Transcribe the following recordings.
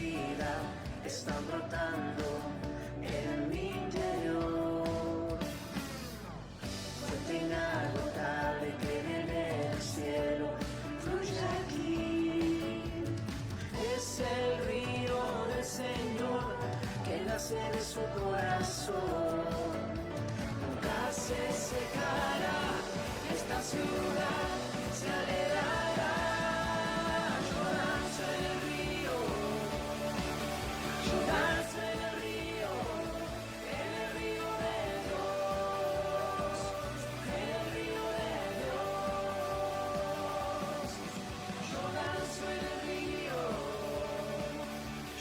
vida están brotando en mi interior. Fuente inagotable que viene del cielo, fluye aquí. Es el río del Señor que nace de su corazón. Nunca se secará, esta ciudad se alegrará. Yo danzo en el río, yo danzo en el río de Dios, en el río de Dios. Yo danzo en el río,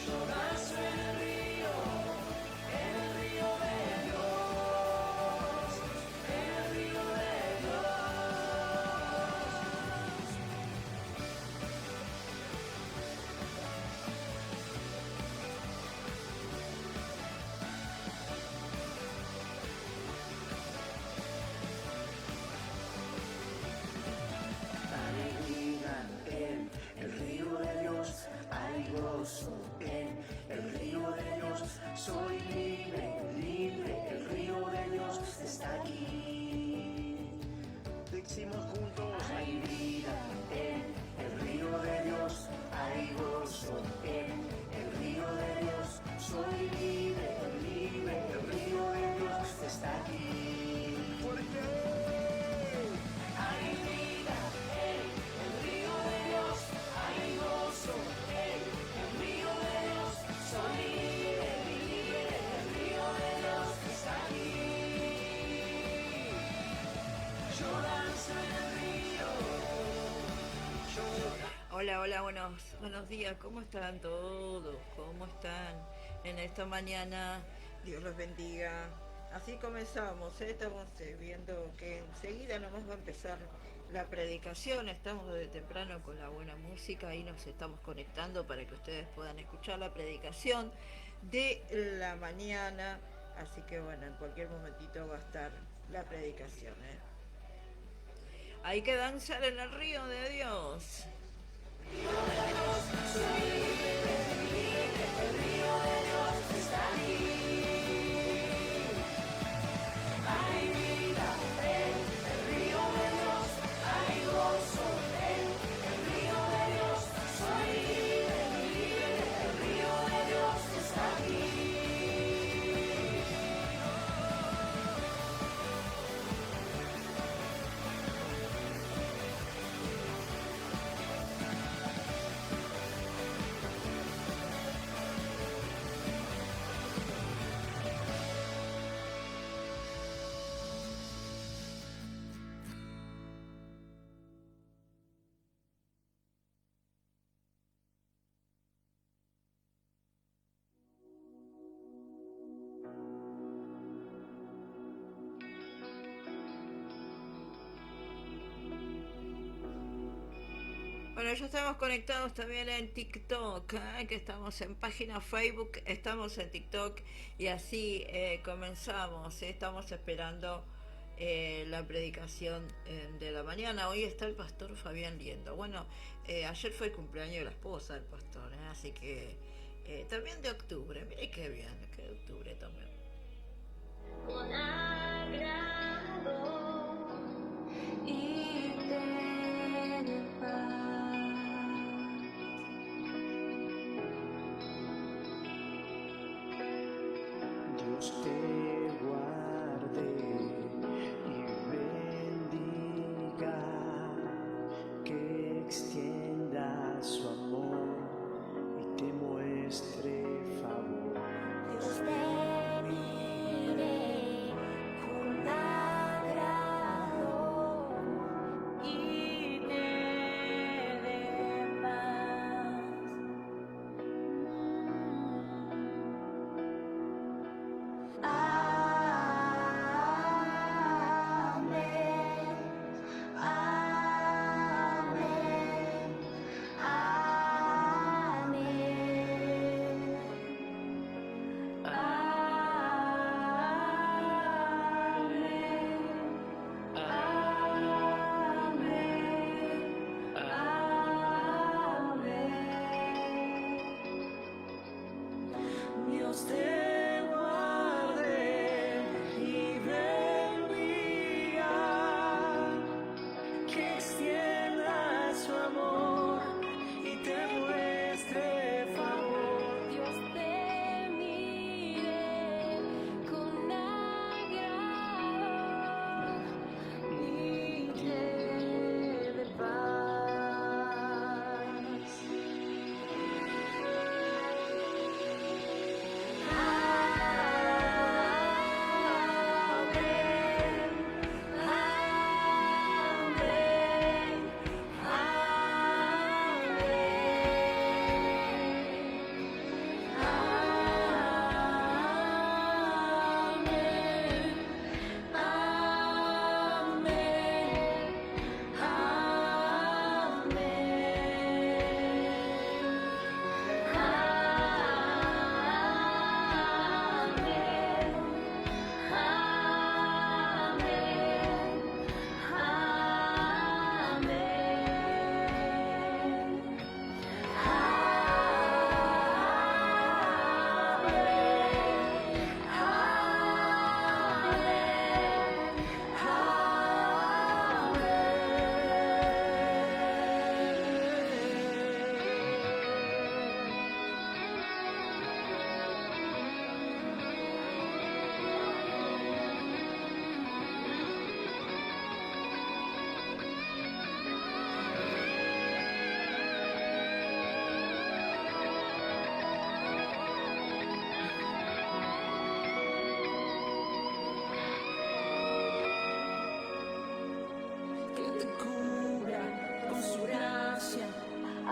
yo danzo en el río de Dios, en el río de Dios. Alegría en el río de Dios, hay gozo en el río de Dios. Soy libre, libre, el río de Dios está aquí. Decimos juntos, hay vida en el río de Dios, hay gozo en el río de Dios. Soy libre, libre, el río de Dios está aquí. ¿Por qué? Hay vida en el río de Dios, hay gozo en el río de Dios. Soy libre, libre, el río de Dios está aquí. Yo danzo en el río. Hola, hola, buenos días. ¿Cómo están todos? ¿Cómo están en esta mañana? Dios los bendiga. Así comenzamos, estamos viendo que enseguida nomás va a empezar la predicación. Estamos desde temprano con la buena música y nos estamos conectando para que ustedes puedan escuchar la predicación de la mañana. Así que bueno, en cualquier momentito va a estar la predicación. Hay que danzar en el río de Dios. Soy libre, libre, el río de Dios está aquí. Hay vida en el río de Dios, hay gozo en el río de Dios. Soy libre, libre, el río de Dios está aquí. Bueno, ya estamos conectados también en TikTok, que estamos en página Facebook, estamos en TikTok y así comenzamos. Estamos esperando la predicación de la mañana. Hoy está el pastor Fabián Liendo. Bueno, ayer fue el cumpleaños de la esposa del pastor, así que también de octubre. Mire qué bien, que de octubre también. Con agrado y ten paz. Dios te guarde y bendiga, que extienda su amor y te muestre favor. Dios te mire con agrado.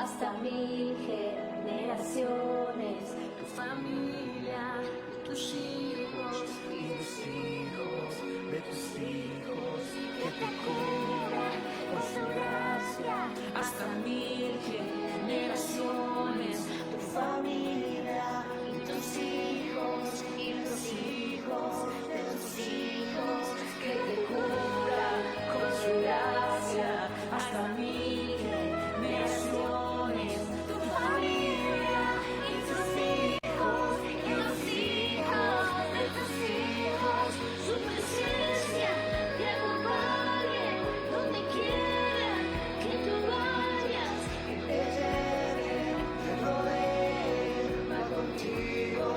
hasta 1000 generaciones, tu familia, tus hijos y los hijos de tus hijos, que te cubran con su gracia, hasta 1000 generaciones, tu familia y tus hijos y los hijos de tus hijos, que te cubran con su gracia, hasta 1000 generaciones, tu familia y tus hijos y los hijos de tus hijos, su presencia te acompañe donde quiera que tú vayas, que te lleve, te rodee, va contigo,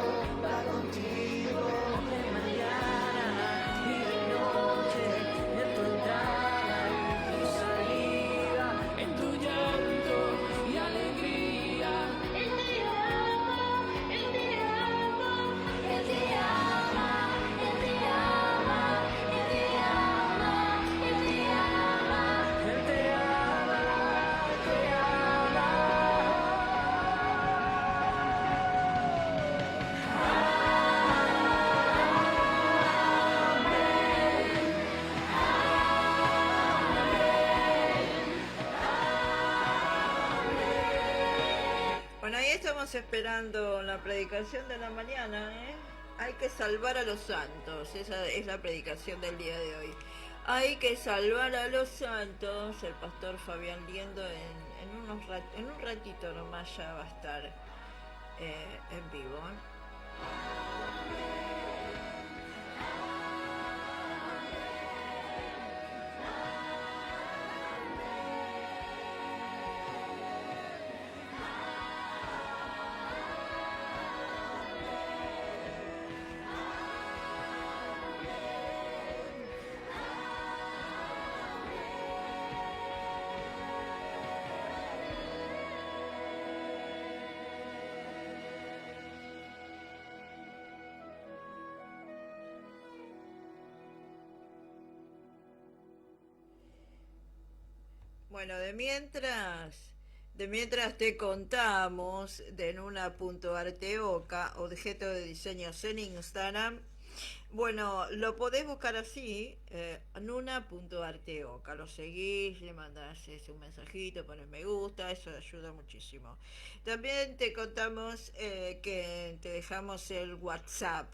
de mañana y de noche, en tu entrada y tu salida, en tu llanto y alegría. Él te ama, Él te ama, Él te ama, Él te ama, Él te ama, Él te ama, Él te ama, te ama. Bueno, ahí estamos esperando la predicación de la mañana, ¿eh? Hay que salvar a los santos, esa es la predicación del día de hoy. Hay que salvar a los santos. El pastor Fabián Liendo en un ratito nomás ya va a estar en vivo, ¿eh? Bueno, de mientras te contamos de Nuna.arteoca, objeto de diseños en Instagram. Bueno, lo podés buscar así, Nuna.arteoca. Lo seguís, le mandás un mensajito, pones me gusta, eso ayuda muchísimo. También te contamos que te dejamos el WhatsApp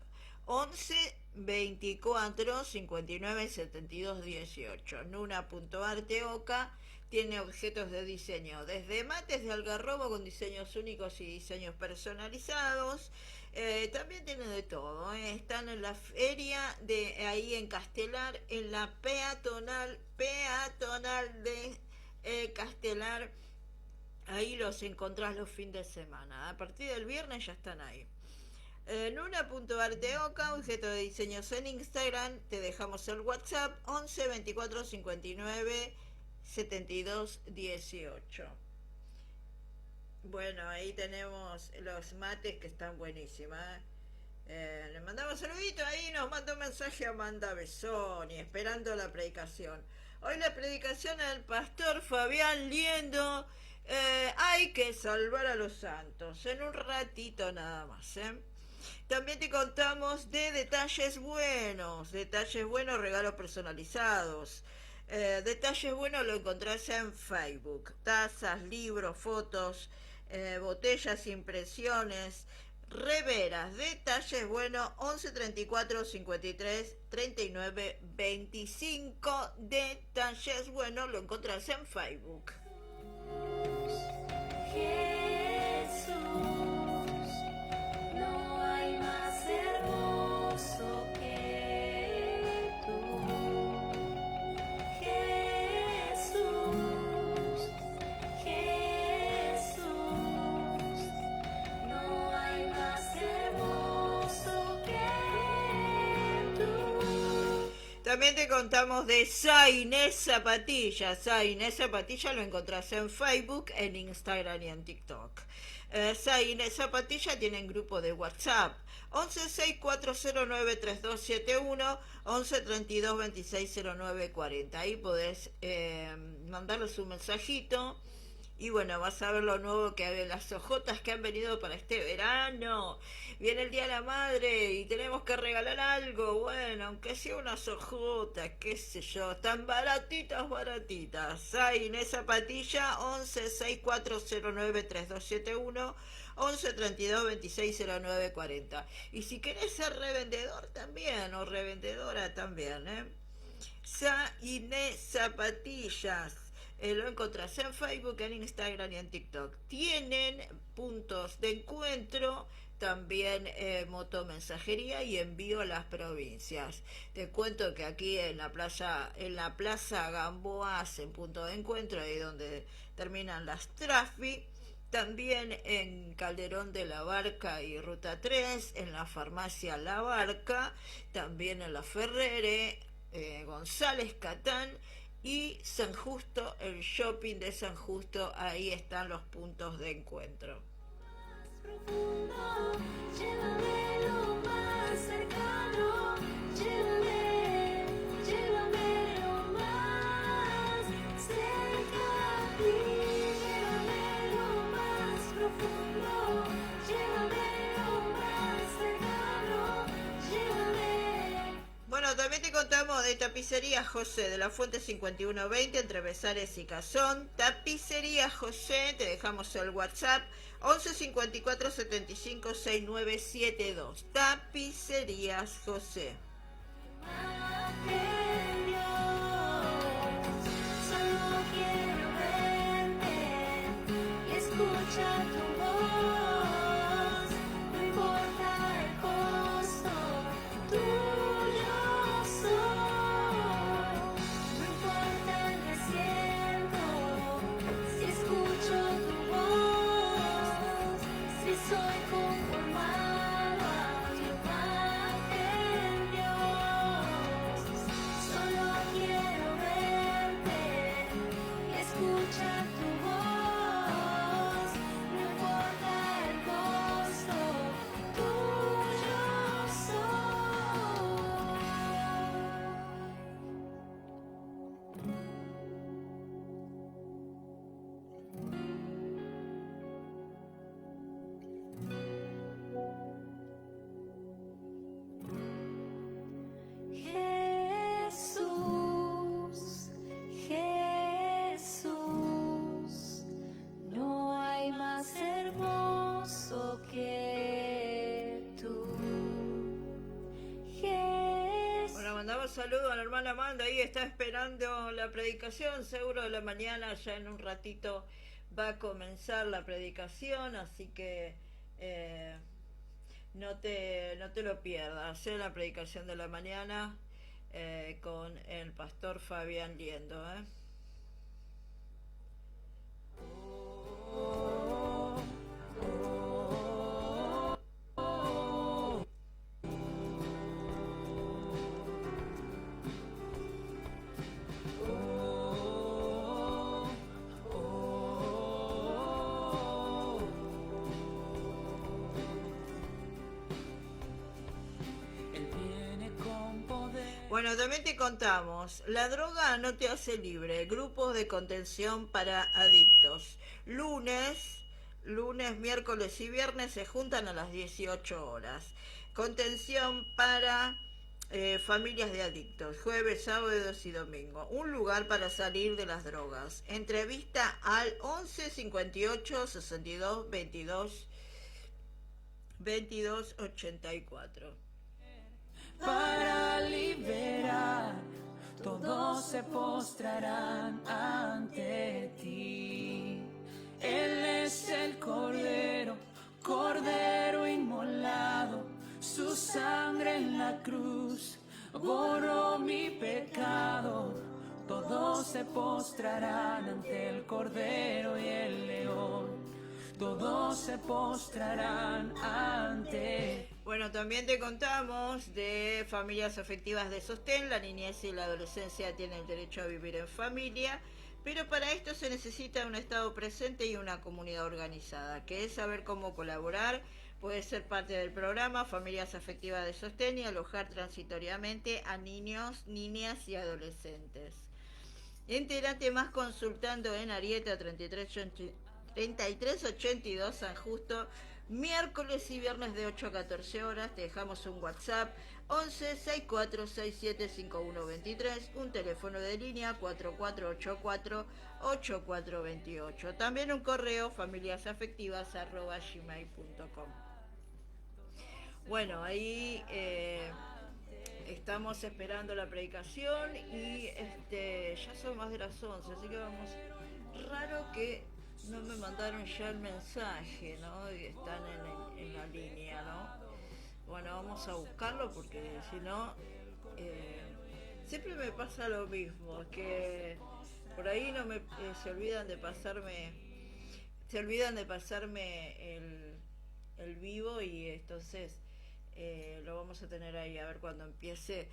11 24 59 72 18. Nuna.arteoca tiene objetos de diseño, desde mates de algarrobo con diseños únicos y diseños personalizados. También tiene de todo, ¿eh? Están en la feria de ahí en Castelar, en la peatonal de Castelar. Ahí los encontrás los fines de semana. A partir del viernes ya están ahí. Nuna.arteoca, objeto de diseños en Instagram. Te dejamos el WhatsApp 11 24 59 72 18. Bueno, ahí tenemos los mates que están buenísimos. Le mandamos saludito, ahí nos mandó un mensaje Amanda Besoni, esperando la predicación. Hoy la predicación del pastor Fabián Liendo. Hay que salvar a los santos, en un ratito nada más, ¿eh? También te contamos de detalles buenos, regalos personalizados. Detalles buenos lo encontrás en Facebook. Tazas, libros, fotos, botellas, impresiones, reveras. Detalles buenos 11 34 53 39 25. Detalles buenos lo encontrás en Facebook. Jesús, no hay más hermoso que tú. Jesús, no hay más hermoso que tú. También te contamos de Sainés Zapatillas. Sainés Zapatillas lo encontrás en Facebook, en Instagram y en TikTok. Sainés Zapatillas tienen grupo de WhatsApp 11 6409 3271 11 32 26 09 40. Ahí podés mandarles un mensajito Y bueno, vas a ver lo nuevo que hay, las ojotas que han venido para este verano. Viene el Día de la Madre y tenemos que regalar algo. Bueno, aunque sea unas ojotas, qué sé yo. Están baratitas, baratitas. Hay Inés Zapatilla, 11 6409 3271, 11 32 26 09 40. Y si querés ser revendedor también, o revendedora también, Inés Zapatillas. Lo encontrás en Facebook, en Instagram y en TikTok. Tienen puntos de encuentro, también motomensajería y envío a las provincias. Te cuento que aquí en la plaza Gamboa hacen punto de encuentro, ahí donde terminan las Trafi. También en Calderón de la Barca y Ruta 3, en la farmacia La Barca, también en la Ferrere, González Catán y San Justo, el shopping de San Justo, ahí están los puntos de encuentro. Profundo, llévame lo más cercano, llévame, llévame lo más cerca a ti, llévame lo más profundo, llévame lo más cercano, llévame. Bueno, también te contamos de Tapicería José, de la Fuente 5120, entre Besares y Cazón. Tapicería José, te dejamos el WhatsApp, 11 54 75 6972. Tapicerías José. Solo quiero verte y escuchar tu voz, no importa el costo, tuyo soy, no importa el desierto, si escucho tu voz, si soy conformado a tu imagen, Dios, solo quiero verte y escuchar tu voz, no importa el costo, tuyo soy. Jesús, Jesús, no hay más hermoso que tú. Jesús. Bueno, mandamos saludos a la hermana Amanda, ahí está esperando la predicación, seguro de la mañana, ya en un ratito va a comenzar la predicación, así que no te lo pierdas, la predicación de la mañana con el pastor Fabián Liendo. Bueno, también te contamos, la droga no te hace libre, grupos de contención para adictos. Lunes, miércoles y viernes se juntan a las 18 horas. Contención para familias de adictos, jueves, sábados y domingo. Un lugar para salir de las drogas. Entrevista al 11 58 62 22 22 84. Para liberar, todos se postrarán ante ti. Él es el Cordero, Cordero inmolado, su sangre en la cruz borró mi pecado. Todos se postrarán ante el Cordero y el León, todos se postrarán ante. Bueno, también te contamos de familias afectivas de sostén. La niñez y la adolescencia tienen el derecho a vivir en familia, pero para esto se necesita un Estado presente y una comunidad organizada. ¿Querés saber cómo colaborar? Puedes ser parte del programa Familias Afectivas de Sostén y alojar transitoriamente a niños, niñas y adolescentes. Entérate más consultando en Arieta 3382 San Justo, miércoles y viernes de 8 a 14 horas. Te dejamos un WhatsApp 11 64 67 5123, un teléfono de línea 4484 8428. También un correo familiasafectivas@gmail.com. Bueno, ahí estamos esperando la predicación y ya son más de las 11, así que vamos. Raro que no me mandaron ya el mensaje, ¿no? Y están en la línea, ¿no? Bueno, vamos a buscarlo porque si no, siempre me pasa lo mismo, que por ahí no me se olvidan de pasarme el vivo, y entonces lo vamos a tener ahí a ver cuando empiece,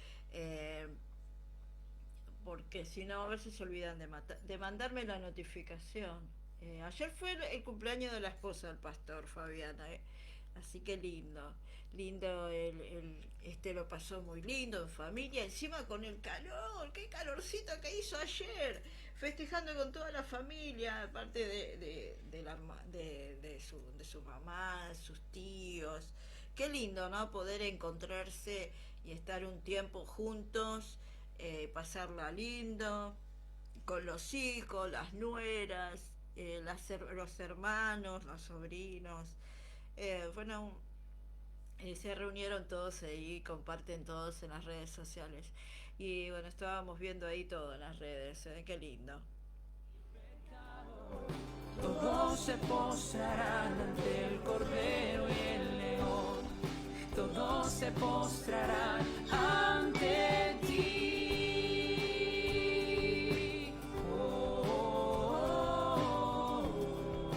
porque si no a ver si se olvidan de mandarme la notificación. Ayer fue el cumpleaños de la esposa del pastor Fabiana, así que lindo lo pasó muy lindo en familia, encima con el calor, qué calorcito que hizo ayer, festejando con toda la familia, aparte de su mamá, sus tíos. Qué lindo, ¿no? Poder encontrarse y estar un tiempo juntos, pasarla lindo, con los hijos, las nueras, los hermanos, los sobrinos. Bueno, se reunieron todos ahí, comparten todos en las redes sociales. Y bueno, estábamos viendo ahí todo en las redes, qué lindo. Todos se postrarán ante el Cordero y el León. Todos se postrarán ante ti.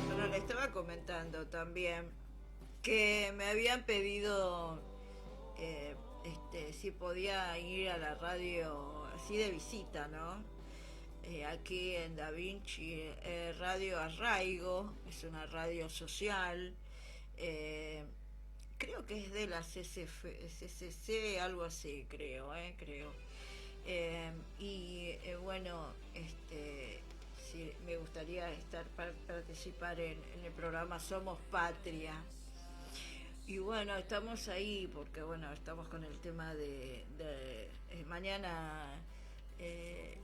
Bueno, le estaba comentando también que me habían pedido si podía ir a la radio así de visita, ¿no? Aquí en Da Vinci, Radio Arraigo, es una radio social, creo que es de la CCC, algo así, creo. Bueno, sí, me gustaría participar en el programa Somos Patria. Y bueno, estamos ahí porque bueno, estamos con el tema de mañana.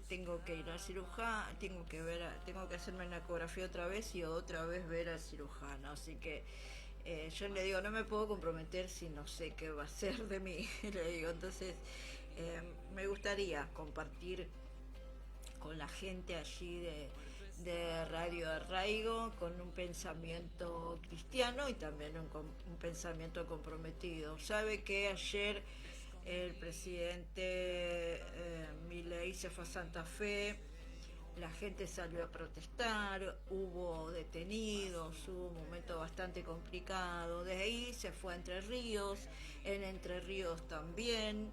Tengo que ir al cirujano, tengo que hacerme una ecografía otra vez y otra vez ver al cirujano, así que yo le digo, no me puedo comprometer si no sé qué va a ser de mí, le digo. Entonces me gustaría compartir con la gente allí de Radio Arraigo con un pensamiento cristiano y también un pensamiento comprometido. Sabe que ayer el presidente Milei se fue a Santa Fe, la gente salió a protestar, hubo detenidos, hubo un momento bastante complicado. De ahí se fue a Entre Ríos, en Entre Ríos también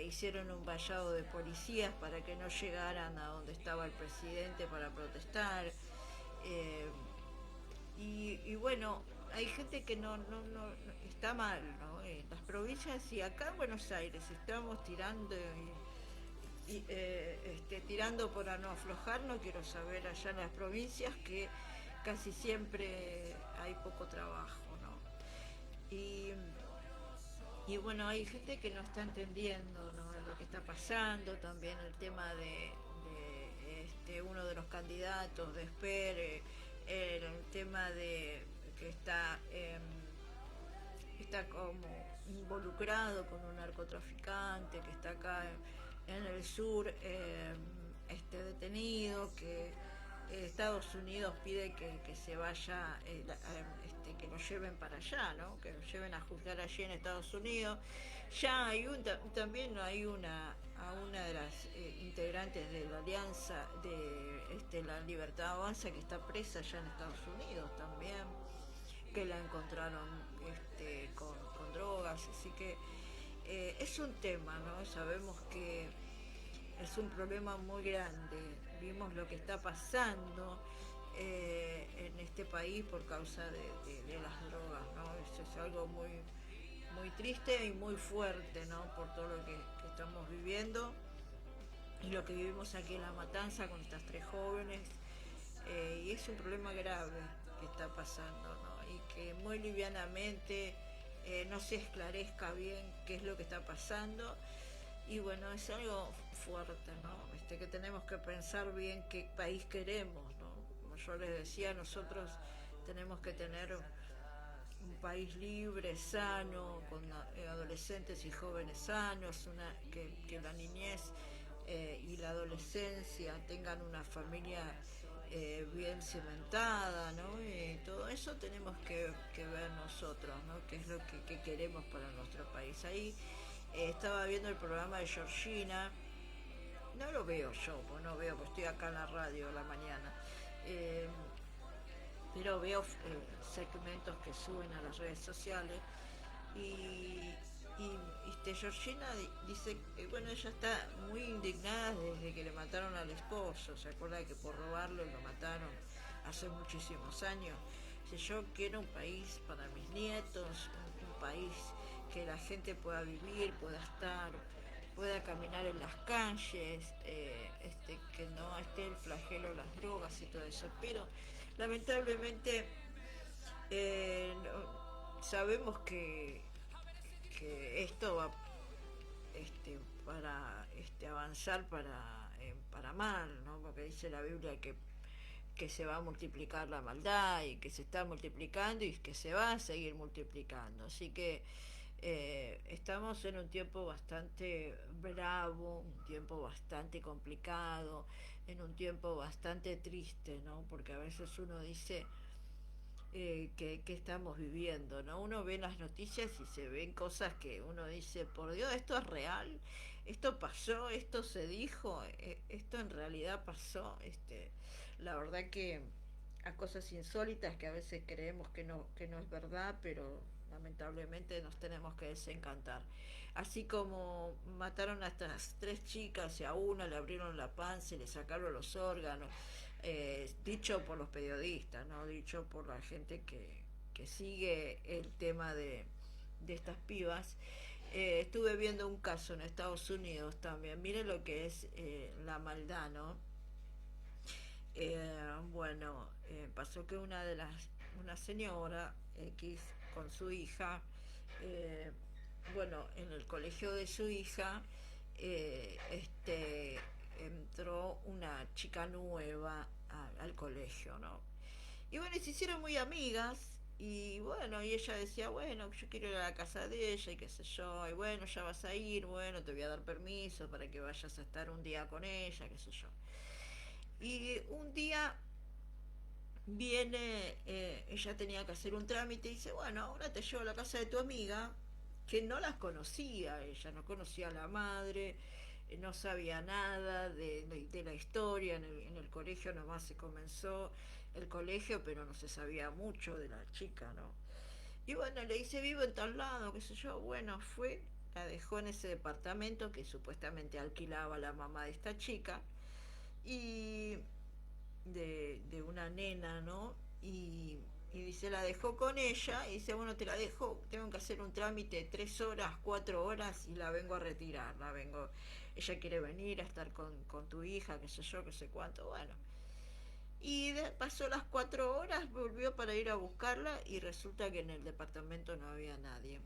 hicieron un vallado de policías para que no llegaran a donde estaba el presidente para protestar. Y bueno, hay gente que no está mal, ¿no? En las provincias y acá en Buenos Aires estamos tirando tirando para no aflojar. No quiero saber allá en las provincias que casi siempre hay poco trabajo, ¿no? Y bueno, hay gente que no está entendiendo, ¿no?, lo que está pasando. También el tema de uno de los candidatos de Esper, el tema de que está como involucrado con un narcotraficante que está acá en el sur, detenido, que Estados Unidos pide que se vaya, que lo lleven para allá, ¿no? Que lo lleven a juzgar allí en Estados Unidos. Ya hay también hay a una de las integrantes de la Alianza de la Libertad Avanza, que está presa allá en Estados Unidos también, que la encontraron con drogas, así que es un tema, ¿no? Sabemos que es un problema muy grande. Vimos lo que está pasando en este país por causa de las drogas, ¿no? Eso es algo muy, muy triste y muy fuerte, ¿no? Por todo lo que estamos viviendo. y lo que vivimos aquí en La Matanza con estas 3 jóvenes, y es un problema grave que está pasando, ¿no? Y que muy livianamente no se esclarezca bien qué es lo que está pasando. Y bueno, es algo fuerte, ¿no? Que tenemos que pensar bien qué país queremos, ¿no? Como yo les decía, nosotros tenemos que tener un país libre, sano, con adolescentes y jóvenes sanos, que la niñez y la adolescencia tengan una familia bien cimentada, ¿no? Y todo eso tenemos que ver nosotros, ¿no? Qué es lo que queremos para nuestro país. Ahí estaba viendo el programa de Georgina, no lo veo yo, pues no veo, pues estoy acá en la radio a la mañana, eh, pero veo segmentos que suben a las redes sociales y Georgina dice que bueno, ella está muy indignada desde que le mataron al esposo. Se acuerda que por robarlo lo mataron hace muchísimos años. Dice, yo quiero un país para mis nietos, un país que la gente pueda vivir, pueda estar, pueda caminar en las calles, que no esté el flagelo de las drogas y todo eso. Pero lamentablemente sabemos que esto va para avanzar para mal, ¿no? Porque dice la Biblia que se va a multiplicar la maldad y que se está multiplicando y que se va a seguir multiplicando. Así que estamos en un tiempo bastante bravo, un tiempo bastante complicado, en un tiempo bastante triste, ¿no? Porque a veces uno dice que estamos viviendo, ¿no? Uno ve las noticias y se ven cosas que uno dice, por Dios, esto es real, esto pasó, esto se dijo, esto en realidad pasó, la verdad que a cosas insólitas que a veces creemos que no es verdad, pero lamentablemente nos tenemos que desencantar. Así como mataron a estas 3 chicas y a una le abrieron la panza y le sacaron los órganos, dicho por los periodistas, no dicho por la gente que sigue el tema de estas pibas. Estuve viendo un caso en Estados Unidos también. Miren lo que es la maldad, ¿no? Bueno, pasó que una señora X con su hija, eh, bueno, en el colegio de su hija, entró una chica nueva al colegio, ¿no? Y bueno, se hicieron muy amigas. Y bueno, y ella decía, bueno, yo quiero ir a la casa de ella y qué sé yo, y bueno, ya vas a ir, bueno, te voy a dar permiso para que vayas a estar un día con ella, qué sé yo. Y un día viene, ella tenía que hacer un trámite y dice, bueno, ahora te llevo a la casa de tu amiga, que no las conocía, ella no conocía a la madre, no sabía nada de la historia, en el colegio nomás se comenzó el colegio, pero no se sabía mucho de la chica, ¿no? Y bueno, le dice, vivo en tal lado, qué sé yo, bueno, fue, la dejó en ese departamento que supuestamente alquilaba la mamá de esta chica, y de una nena, ¿no? Y dice, la dejó con ella y dice, bueno, te la dejo, tengo que hacer un trámite de 3 horas, 4 horas y la vengo a retirar, ella quiere venir a estar con tu hija, qué sé yo, qué sé cuánto, bueno. Y pasó las 4 horas, volvió para ir a buscarla y resulta que en el departamento no había nadie.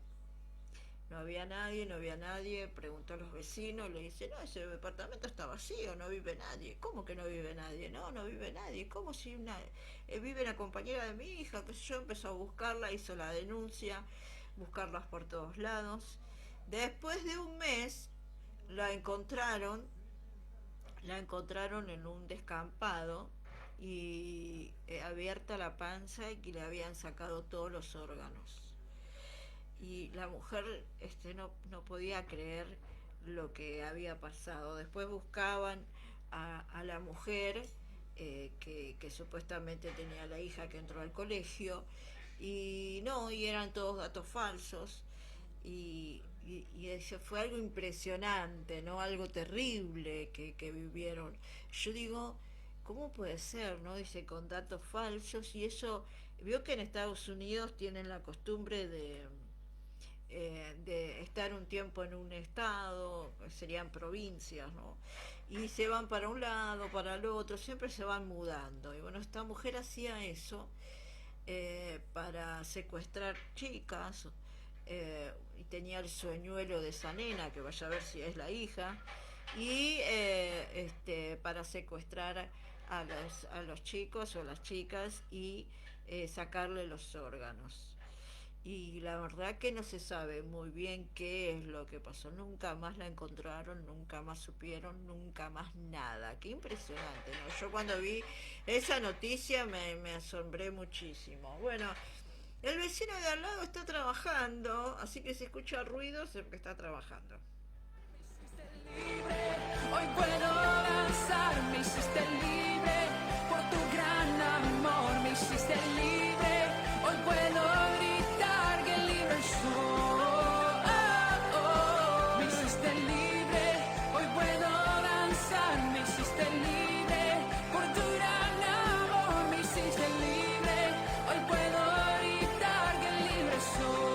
No había nadie, no había nadie, preguntó a los vecinos, le dice, no, ese departamento está vacío, no vive nadie. ¿Cómo que no vive nadie? No, no vive nadie. ¿Cómo si vive la compañera de mi hija? Que yo empezó a buscarla, hizo la denuncia, buscarlas por todos lados. Después de un mes la encontraron en un descampado y abierta la panza y que le habían sacado todos los órganos. Y la mujer no podía creer lo que había pasado. Después buscaban a la mujer que supuestamente tenía la hija que entró al colegio y no, y eran todos datos falsos y eso fue algo impresionante, ¿no? Algo terrible que vivieron. Yo digo, ¿cómo puede ser, no? Dice, con datos falsos y eso, vio que en Estados Unidos tienen la costumbre de estar un tiempo en un estado, serían provincias, ¿no? y se van para un lado, para el otro, siempre se van mudando. Y bueno, esta mujer hacía eso para secuestrar chicas, y tenía el sueñuelo de esa nena, que vaya a ver si es la hija, y para secuestrar a los chicos o las chicas y sacarle los órganos. Y la verdad que no se sabe muy bien qué es lo que pasó. Nunca más la encontraron, nunca más supieron, nunca más nada. Qué impresionante, ¿no? Yo cuando vi esa noticia me asombré muchísimo. Bueno, el vecino de al lado está trabajando, así que si escucha ruidos es porque está trabajando. Hoy puedo danzar, me hiciste libre, por tu gran amor me hiciste libre. Hoy puedo gritar que libre soy, me hiciste libre. Hoy puedo danzar, me hiciste libre, por tu gran amor me hiciste libre. Hoy puedo gritar que libre soy.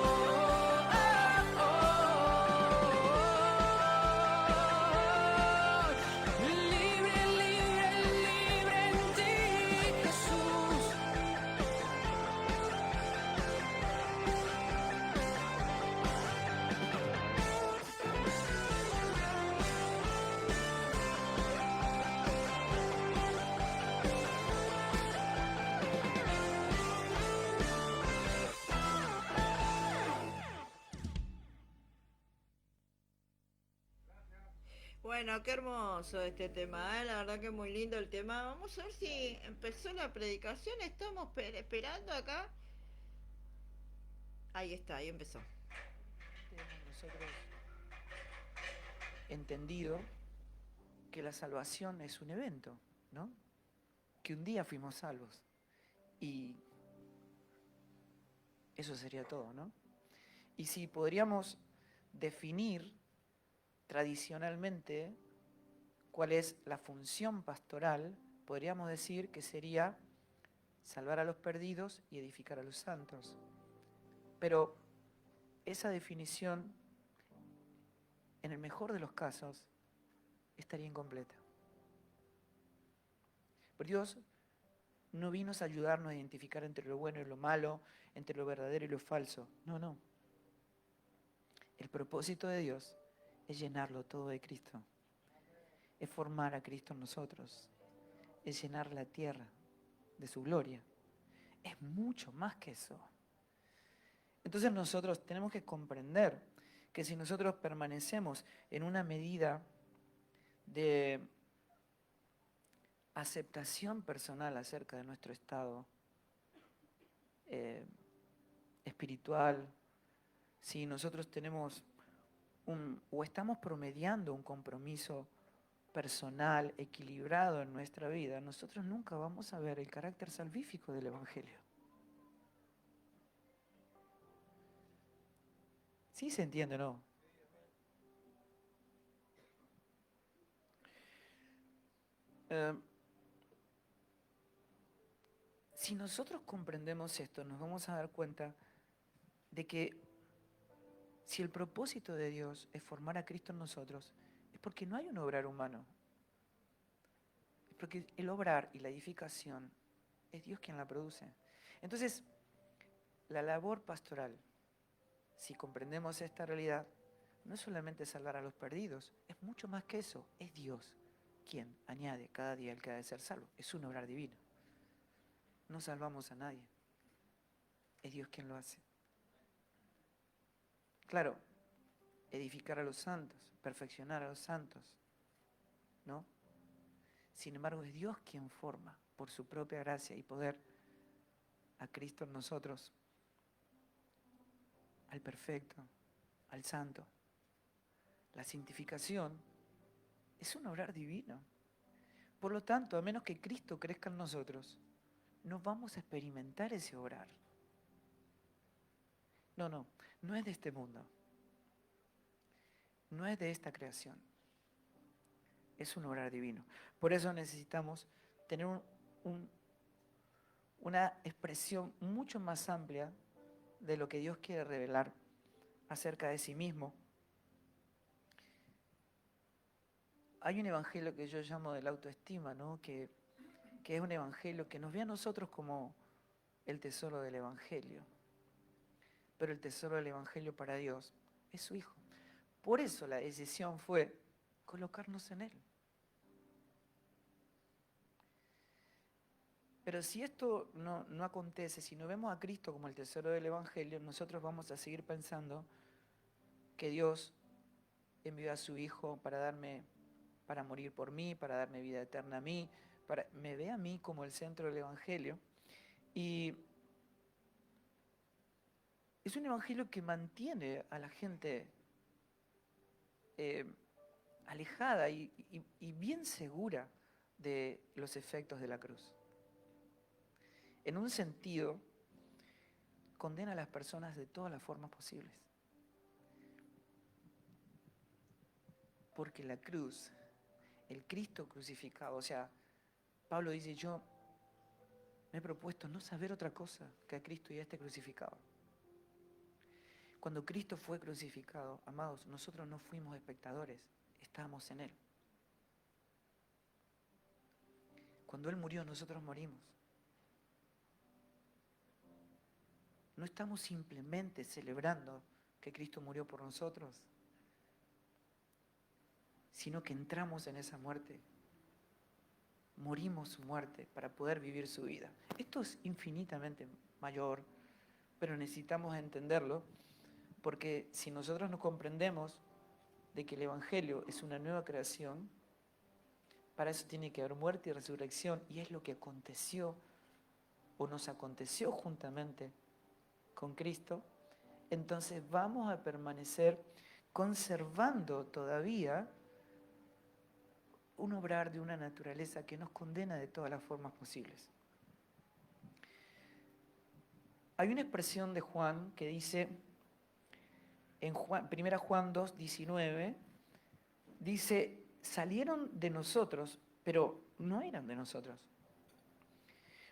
Libre, libre, libre en ti, Jesús. Bueno, qué hermoso este tema, ¿eh? La verdad que muy lindo el tema. Vamos a ver si empezó la predicación. Estamos esperando acá. Ahí está, ahí empezó. Tenemos nosotros entendido que la salvación es un evento, ¿no? Que un día fuimos salvos. Y eso sería todo, ¿no? Y si podríamos definir tradicionalmente cuál es la función pastoral, podríamos decir que sería salvar a los perdidos y edificar a los santos. Pero esa definición, en el mejor de los casos, estaría incompleta. Pero Dios no vino a ayudarnos a identificar entre lo bueno y lo malo, entre lo verdadero y lo falso. No, no. El propósito de Dios es llenarlo todo de Cristo. Es formar a Cristo en nosotros. Es llenar la tierra de su gloria. Es mucho más que eso. Entonces nosotros tenemos que comprender que si nosotros permanecemos en una medida de aceptación personal acerca de nuestro estado espiritual, si nosotros tenemos o estamos promediando un compromiso personal, equilibrado en nuestra vida, nosotros nunca vamos a ver el carácter salvífico del Evangelio. ¿Sí se entiende o no? Si nosotros comprendemos esto, nos vamos a dar cuenta de que si el propósito de Dios es formar a Cristo en nosotros, es porque no hay un obrar humano. Es porque el obrar y la edificación es Dios quien la produce. Entonces, la labor pastoral, si comprendemos esta realidad, no es solamente salvar a los perdidos, es mucho más que eso, es Dios quien añade cada día el que ha de ser salvo. Es un obrar divino. No salvamos a nadie, es Dios quien lo hace. Claro, edificar a los santos, perfeccionar a los santos, ¿no? Sin embargo, es Dios quien forma, por su propia gracia y poder, a Cristo en nosotros, al perfecto, al santo. La santificación es un obrar divino. Por lo tanto, a menos que Cristo crezca en nosotros, no vamos a experimentar ese obrar. No es de este mundo. No es de esta creación. Es un obrar divino. Por eso necesitamos tener una expresión mucho más amplia de lo que Dios quiere revelar acerca de sí mismo. hay un evangelio que yo llamo de la autoestima, ¿no? Que es un evangelio que nos ve a nosotros como el tesoro del evangelio. Pero el tesoro del evangelio para Dios es su Hijo. Por eso la decisión fue colocarnos en Él. Pero si esto no acontece, si no vemos a Cristo como el tesoro del evangelio, nosotros vamos a seguir pensando que Dios envió a su Hijo para morir por mí, para darme vida eterna a mí, me ve a mí como el centro del evangelio. Y es un evangelio que mantiene a la gente alejada y bien segura de los efectos de la cruz. En un sentido, condena a las personas de todas las formas posibles. Porque la cruz, el Cristo crucificado, o sea, Pablo dice, yo me he propuesto no saber otra cosa que a Cristo y a este crucificado. Cuando Cristo fue crucificado, amados, nosotros no fuimos espectadores, estábamos en Él. Cuando Él murió, nosotros morimos. No estamos simplemente celebrando que Cristo murió por nosotros, sino que entramos en esa muerte. Morimos su muerte para poder vivir su vida. Esto es infinitamente mayor, pero necesitamos entenderlo, porque si nosotros no comprendemos de que el Evangelio es una nueva creación, para eso tiene que haber muerte y resurrección, y es lo que aconteció o nos aconteció juntamente con Cristo, entonces vamos a permanecer conservando todavía un obrar de una naturaleza que nos condena de todas las formas posibles. Hay una expresión de Juan que dice, en 1 Juan 2, 19, dice, salieron de nosotros, pero no eran de nosotros.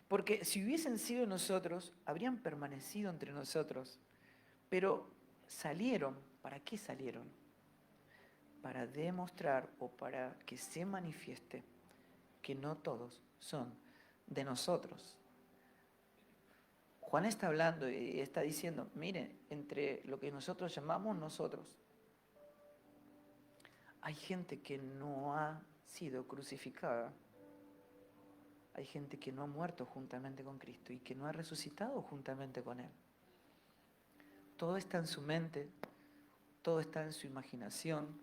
Porque si hubiesen sido nosotros, habrían permanecido entre nosotros. Pero salieron, ¿para qué salieron? Para demostrar o para que se manifieste que no todos son de nosotros. Juan está hablando y está diciendo, miren, entre lo que nosotros llamamos nosotros, hay gente que no ha sido crucificada. Hay gente que no ha muerto juntamente con Cristo y que no ha resucitado juntamente con Él. Todo está en su mente, todo está en su imaginación.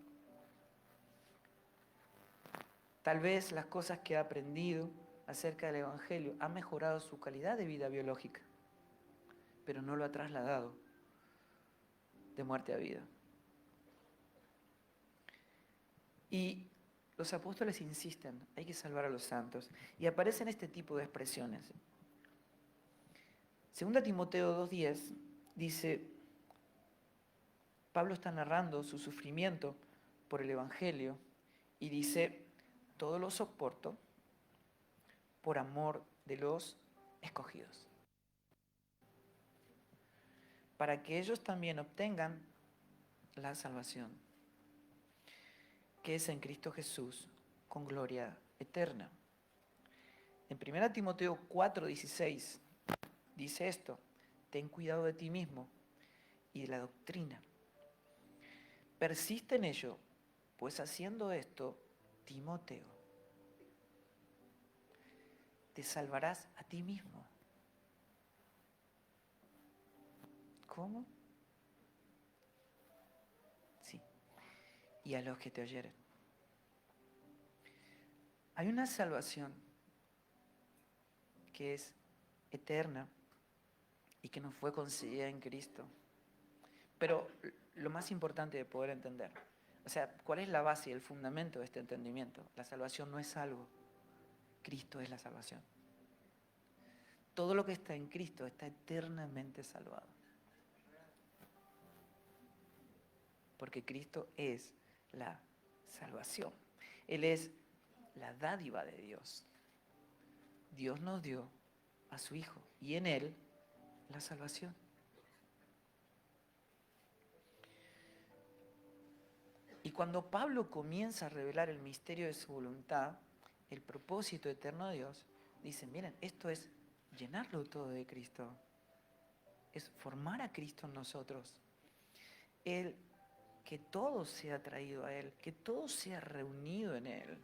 Tal vez las cosas que ha aprendido acerca del Evangelio han mejorado su calidad de vida biológica, pero no lo ha trasladado de muerte a vida. Y los apóstoles insisten, hay que salvar a los santos. Y aparecen este tipo de expresiones. 2 Timoteo 2:10 dice, Pablo está narrando su sufrimiento por el Evangelio y dice, todo lo soporto por amor de los escogidos, para que ellos también obtengan la salvación, que es en Cristo Jesús, con gloria eterna. En 1 Timoteo 4:16 dice esto, ten cuidado de ti mismo y de la doctrina. Persiste en ello, pues haciendo esto, Timoteo, te salvarás a ti mismo. ¿Cómo? Sí. Y a los que te oyeren. Hay una salvación que es eterna y que nos fue concedida en Cristo. Pero lo más importante de poder entender, o sea, ¿cuál es la base y el fundamento de este entendimiento? La salvación no es algo, Cristo es la salvación. Todo lo que está en Cristo está eternamente salvado. Porque Cristo es la salvación. Él es la dádiva de Dios. Dios nos dio a su Hijo y en Él la salvación. Y cuando Pablo comienza a revelar el misterio de su voluntad, el propósito eterno de Dios, dice, miren, esto es llenarlo todo de Cristo. Es formar a Cristo en nosotros. Que todo sea traído a Él, que todo sea reunido en Él.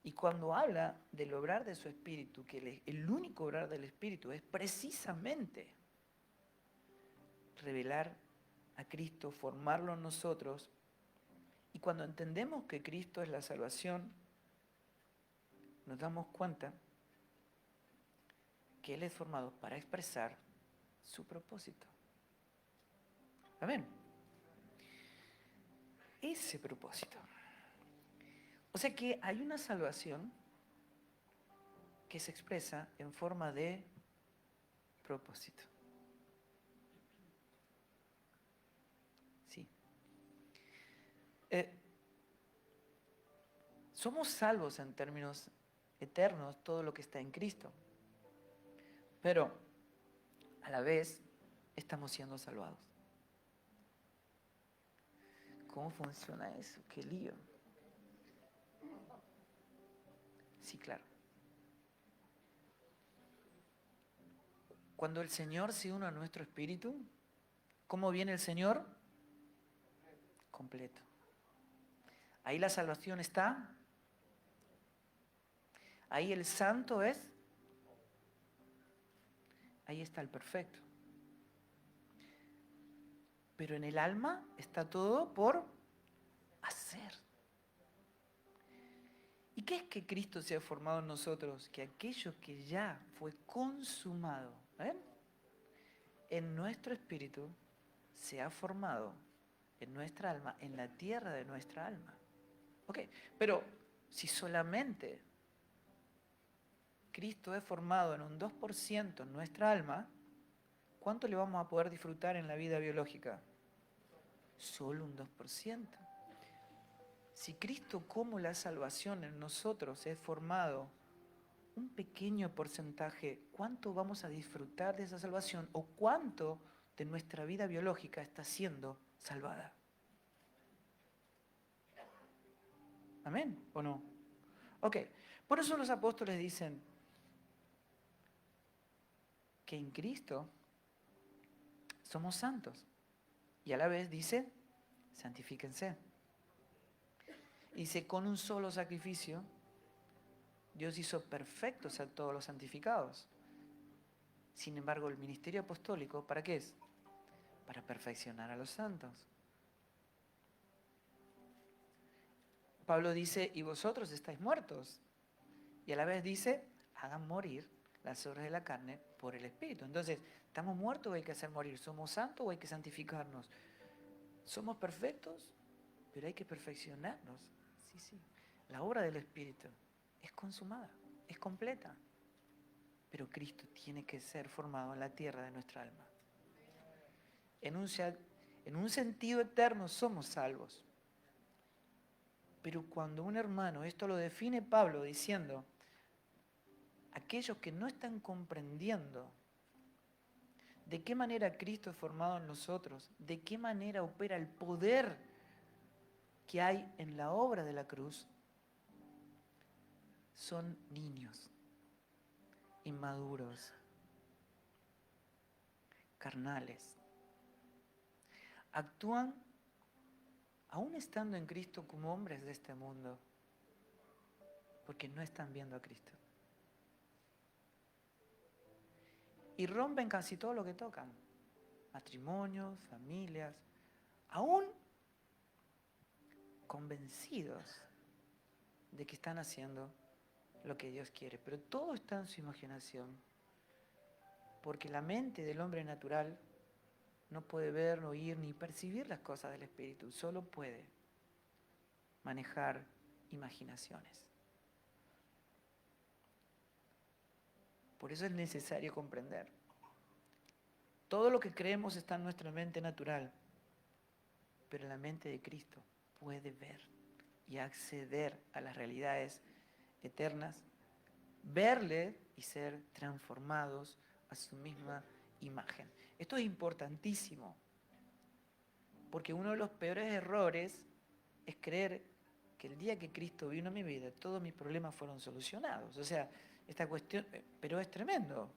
Y cuando habla del obrar de su Espíritu, que el único obrar del Espíritu es precisamente revelar a Cristo, formarlo en nosotros. Y cuando entendemos que Cristo es la salvación, nos damos cuenta que Él es formado para expresar su propósito. Amén. Ese propósito. O sea que hay una salvación que se expresa en forma de propósito. Sí. Somos salvos en términos eternos, todo lo que está en Cristo. Pero a la vez estamos siendo salvados. ¿Cómo funciona eso? ¡Qué lío! Sí, claro. Cuando el Señor se une a nuestro espíritu, ¿cómo viene el Señor? Completo. Ahí la salvación está. Ahí el santo es. Ahí está el perfecto. Pero en el alma está todo por hacer. ¿Y qué es que Cristo se ha formado en nosotros? Que aquello que ya fue consumado, ¿ven? En nuestro espíritu se ha formado en nuestra alma, en la tierra de nuestra alma. Ok, pero si solamente Cristo es formado en un 2% en nuestra alma, ¿cuánto le vamos a poder disfrutar en la vida biológica? Solo un 2%. Si Cristo como la salvación en nosotros es formado un pequeño porcentaje, ¿cuánto vamos a disfrutar de esa salvación o cuánto de nuestra vida biológica está siendo salvada? ¿Amén o no? Ok, por eso los apóstoles dicen que en Cristo somos santos y a la vez dice, santifíquense. Dice, con un solo sacrificio, Dios hizo perfectos a todos los santificados. Sin embargo, el ministerio apostólico, ¿para qué es? Para perfeccionar a los santos. Pablo dice, y vosotros estáis muertos. Y a la vez dice, hagan morir las obras de la carne por el Espíritu. Entonces, ¿estamos muertos o hay que hacer morir? ¿Somos santos o hay que santificarnos? ¿Somos perfectos? Pero hay que perfeccionarnos. Sí. La obra del Espíritu es consumada, es completa. Pero Cristo tiene que ser formado en la tierra de nuestra alma. En un sentido eterno somos salvos. Pero cuando un hermano, esto lo define Pablo diciendo, aquellos que no están comprendiendo de qué manera Cristo es formado en nosotros, de qué manera opera el poder que hay en la obra de la cruz, son niños, inmaduros, carnales. Actúan, aún estando en Cristo, como hombres de este mundo, porque no están viendo a Cristo. Y rompen casi todo lo que tocan. Matrimonios, familias, aún convencidos de que están haciendo lo que Dios quiere. Pero todo está en su imaginación. Porque la mente del hombre natural no puede ver, oír, ni percibir las cosas del Espíritu. Solo puede manejar imaginaciones. Por eso es necesario comprender. Todo lo que creemos está en nuestra mente natural, pero la mente de Cristo puede ver y acceder a las realidades eternas, verle y ser transformados a su misma imagen. Esto es importantísimo. Porque uno de los peores errores es creer que el día que Cristo vino a mi vida, todos mis problemas fueron solucionados. O sea, esta cuestión, pero es tremendo.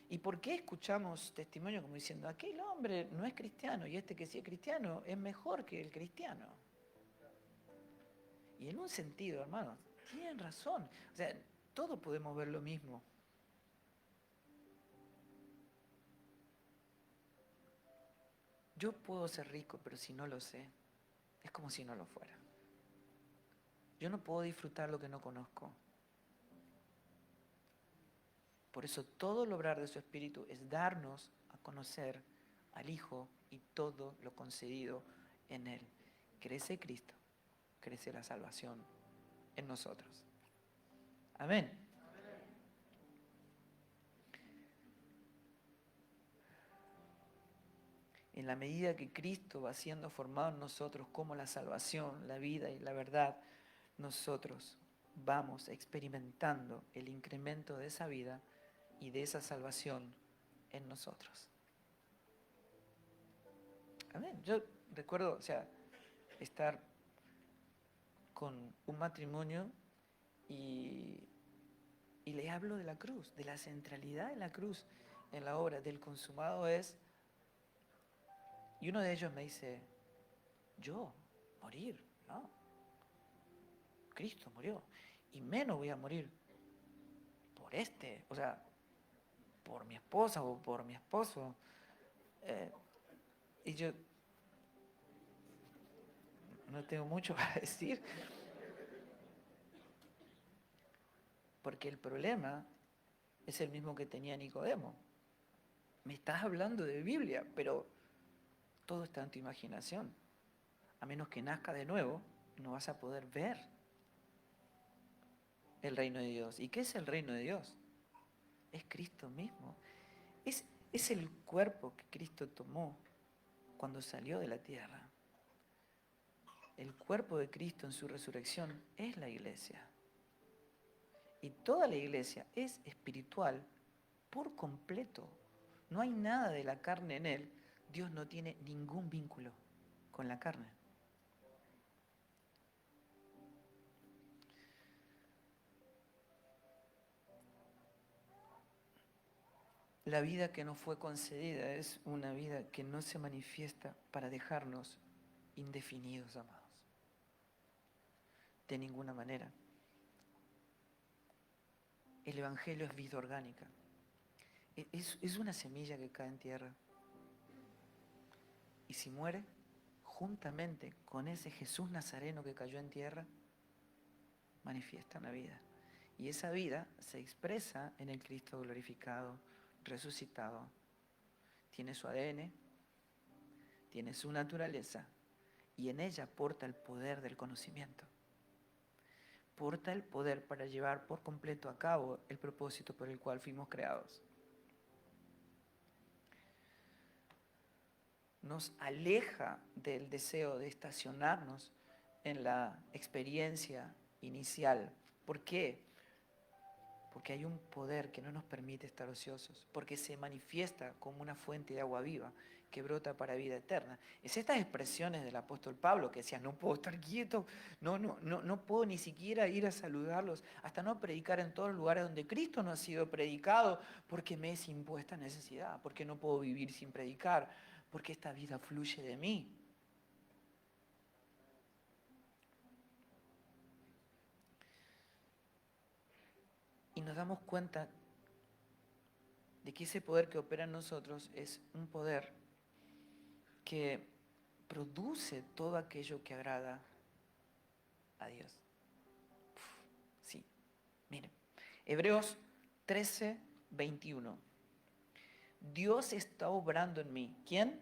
¿Y por qué escuchamos testimonios como diciendo, aquel hombre no es cristiano y este que sí es cristiano es mejor que el cristiano? Y en un sentido, hermanos, tienen razón. O sea, todos podemos ver lo mismo. Yo puedo ser rico, pero si no lo sé, es como si no lo fuera. Yo no puedo disfrutar lo que no conozco. Por eso todo el obrar de su Espíritu es darnos a conocer al Hijo y todo lo concedido en Él. Crece Cristo, crece la salvación en nosotros. Amén. En la medida que Cristo va siendo formado en nosotros como la salvación, la vida y la verdad, nosotros vamos experimentando el incremento de esa vida y de esa salvación en nosotros. Amén. Yo recuerdo, estar con un matrimonio y le hablo de la cruz, de la centralidad de la cruz en la obra, del consumado es. Y uno de ellos me dice, yo, morir, ¿no? Cristo murió. Y menos voy a morir por mi esposa o por mi esposo. Y yo no tengo mucho para decir. Porque el problema es el mismo que tenía Nicodemo. Me estás hablando de Biblia, pero todo está en tu imaginación. A menos que nazca de nuevo, no vas a poder ver el reino de Dios. ¿Y qué es el reino de Dios? Es Cristo mismo. Es el cuerpo que Cristo tomó cuando salió de la tierra. El cuerpo de Cristo en su resurrección es la iglesia. Y toda la iglesia es espiritual por completo. No hay nada de la carne en él. Dios no tiene ningún vínculo con la carne. La vida que nos fue concedida es una vida que no se manifiesta para dejarnos indefinidos, amados. De ninguna manera. El Evangelio es vida orgánica. Es una semilla que cae en tierra. Y si muere, juntamente con ese Jesús Nazareno que cayó en tierra, manifiesta una vida. Y esa vida se expresa en el Cristo glorificado, resucitado. Tiene su ADN, tiene su naturaleza, y en ella porta el poder del conocimiento. Porta el poder para llevar por completo a cabo el propósito por el cual fuimos creados. Nos aleja del deseo de estacionarnos en la experiencia inicial. ¿Por qué? Porque hay un poder que no nos permite estar ociosos, porque se manifiesta como una fuente de agua viva que brota para vida eterna. Es estas expresiones del apóstol Pablo que decía, no puedo estar quieto, no puedo ni siquiera ir a saludarlos, hasta no predicar en todos los lugares donde Cristo no ha sido predicado, porque me es impuesta necesidad, porque no puedo vivir sin predicar, porque esta vida fluye de mí. Y nos damos cuenta de que ese poder que opera en nosotros es un poder que produce todo aquello que agrada a Dios. Sí, miren, Hebreos 13, 21. Dios está obrando en mí. ¿Quién?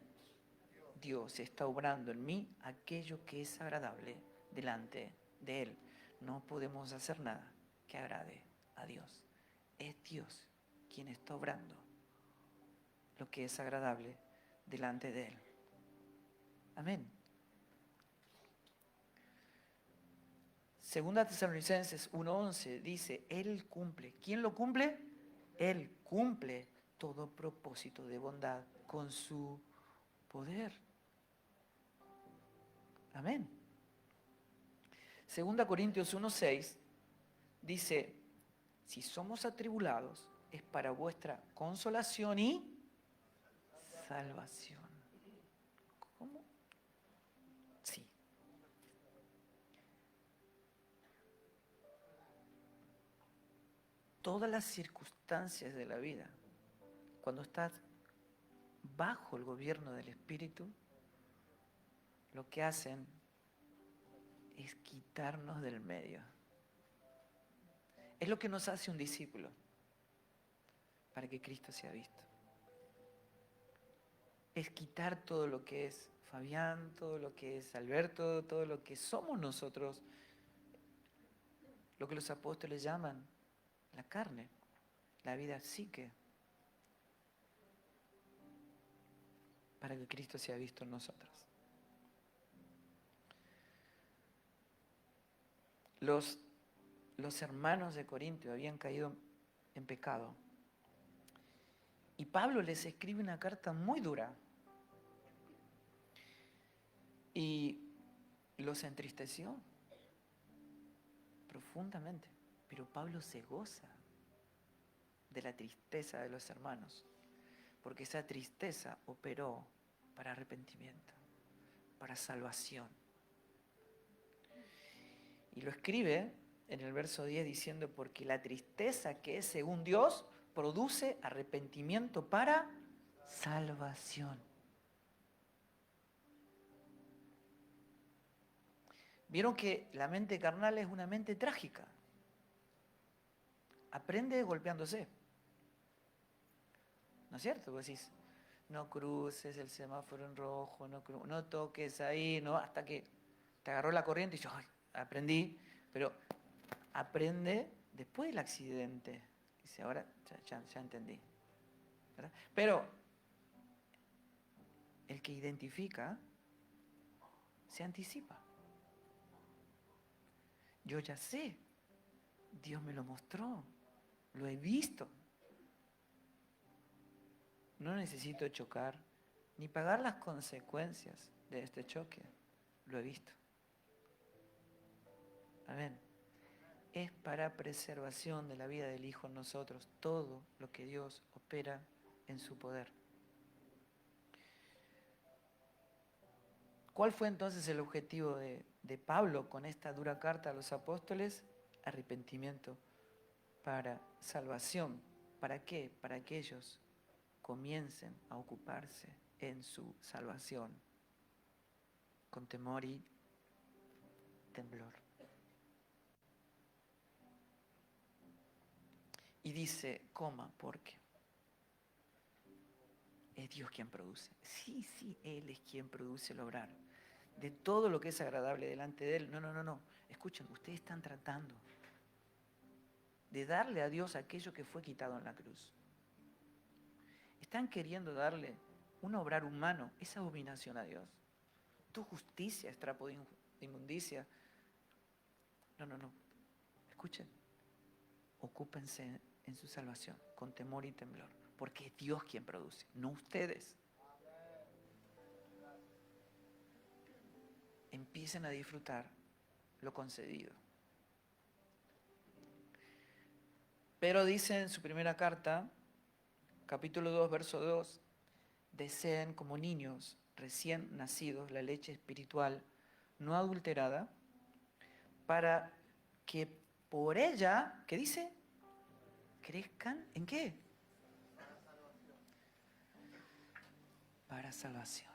Dios está obrando en mí aquello que es agradable delante de Él. No podemos hacer nada que agrade a Dios. Es Dios quien está obrando lo que es agradable delante de Él. Amén. Segunda Tesalonicenses 1:11 dice, Él cumple. ¿Quién lo cumple? Él cumple todo propósito de bondad con su poder. Amén. 2 Corintios 1:6 dice, si somos atribulados, es para vuestra consolación y salvación. ¿Cómo? Sí. Todas las circunstancias de la vida, cuando estás bajo el gobierno del Espíritu, lo que hacen es quitarnos del medio. Es lo que nos hace un discípulo, para que Cristo sea visto. Es quitar todo lo que es Fabián, todo lo que es Alberto, todo lo que somos nosotros, lo que los apóstoles llaman la carne, la vida psique, para que Cristo sea visto en nosotros. Los hermanos de Corintio habían caído en pecado. Y Pablo les escribe una carta muy dura. Y los entristeció profundamente. Pero Pablo se goza de la tristeza de los hermanos. Porque esa tristeza operó para arrepentimiento, para salvación. Y lo escribe en el verso 10 diciendo, porque la tristeza que es según Dios produce arrepentimiento para salvación. Vieron que la mente carnal es una mente trágica. Aprende golpeándose. ¿No es cierto? Vos decís, no cruces el semáforo en rojo, no toques ahí, no, hasta que te agarró la corriente y yo, ay, aprendí, pero aprende después del accidente. Dice, ahora ya entendí. ¿Verdad? Pero el que identifica se anticipa. Yo ya sé, Dios me lo mostró, lo he visto. No necesito chocar ni pagar las consecuencias de este choque, lo he visto. Amén. Es para preservación de la vida del Hijo en nosotros todo lo que Dios opera en su poder. ¿Cuál fue entonces el objetivo de Pablo con esta dura carta a los apóstoles? Arrepentimiento para salvación. ¿Para qué? Para que ellos comiencen a ocuparse en su salvación con temor y temblor. Y dice, porque es Dios quien produce. Sí, Él es quien produce el obrar. De todo lo que es agradable delante de Él. No. Escuchen, ustedes están tratando de darle a Dios aquello que fue quitado en la cruz. Están queriendo darle un obrar humano, esa abominación a Dios. Tu justicia es trapo de inmundicia. No. Escuchen, ocúpense en su salvación con temor y temblor, porque es Dios quien produce, no ustedes. Empiecen a disfrutar lo concedido. Pero dice en su primera carta, capítulo 2, verso 2, deseen como niños recién nacidos la leche espiritual no adulterada, para que por ella, ¿qué dice? Crezcan, ¿en qué? Para salvación.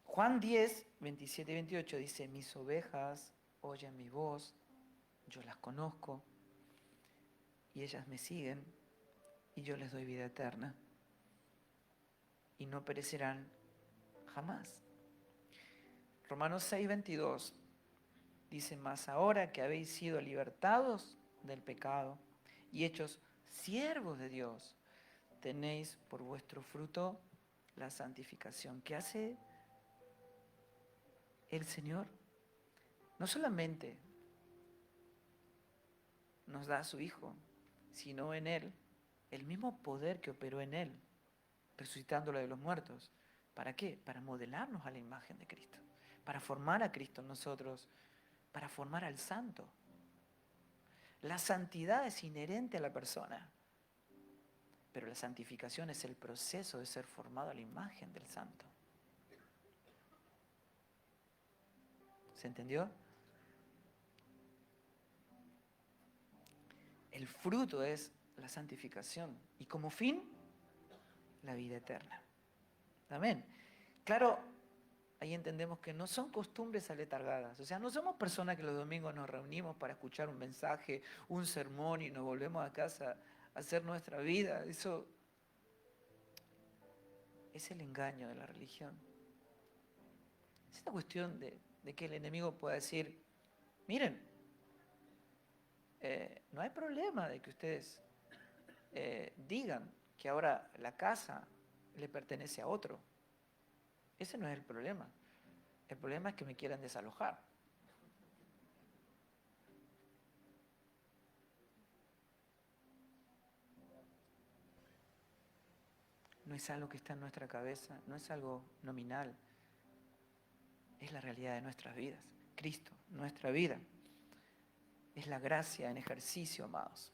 Juan 10, 27 y 28 dice, mis ovejas oyen mi voz, yo las conozco, y ellas me siguen, y yo les doy vida eterna, y no perecerán jamás. Romanos 6, 22 dice, mas ahora que habéis sido libertados del pecado y hechos siervos de Dios, tenéis por vuestro fruto la santificación. ¿Qué hace el Señor? No solamente nos da a su Hijo, sino en Él, el mismo poder que operó en Él, resucitándolo de los muertos. ¿Para qué? Para modelarnos a la imagen de Cristo, para formar a Cristo en nosotros, para formar al santo. La santidad es inherente a la persona, pero la santificación es el proceso de ser formado a la imagen del santo. ¿Se entendió? El fruto es la santificación y como fin, la vida eterna. Amén. Claro, ahí entendemos que no son costumbres aletargadas. O sea, no somos personas que los domingos nos reunimos para escuchar un mensaje, un sermón y nos volvemos a casa a hacer nuestra vida. Eso es el engaño de la religión. Es una cuestión de que el enemigo pueda decir, miren, no hay problema de que ustedes digan que ahora la casa le pertenece a otro. Ese no es el problema. El problema es que me quieran desalojar. No es algo que está en nuestra cabeza, no es algo nominal. Es la realidad de nuestras vidas. Cristo, nuestra vida. Es la gracia en ejercicio, amados,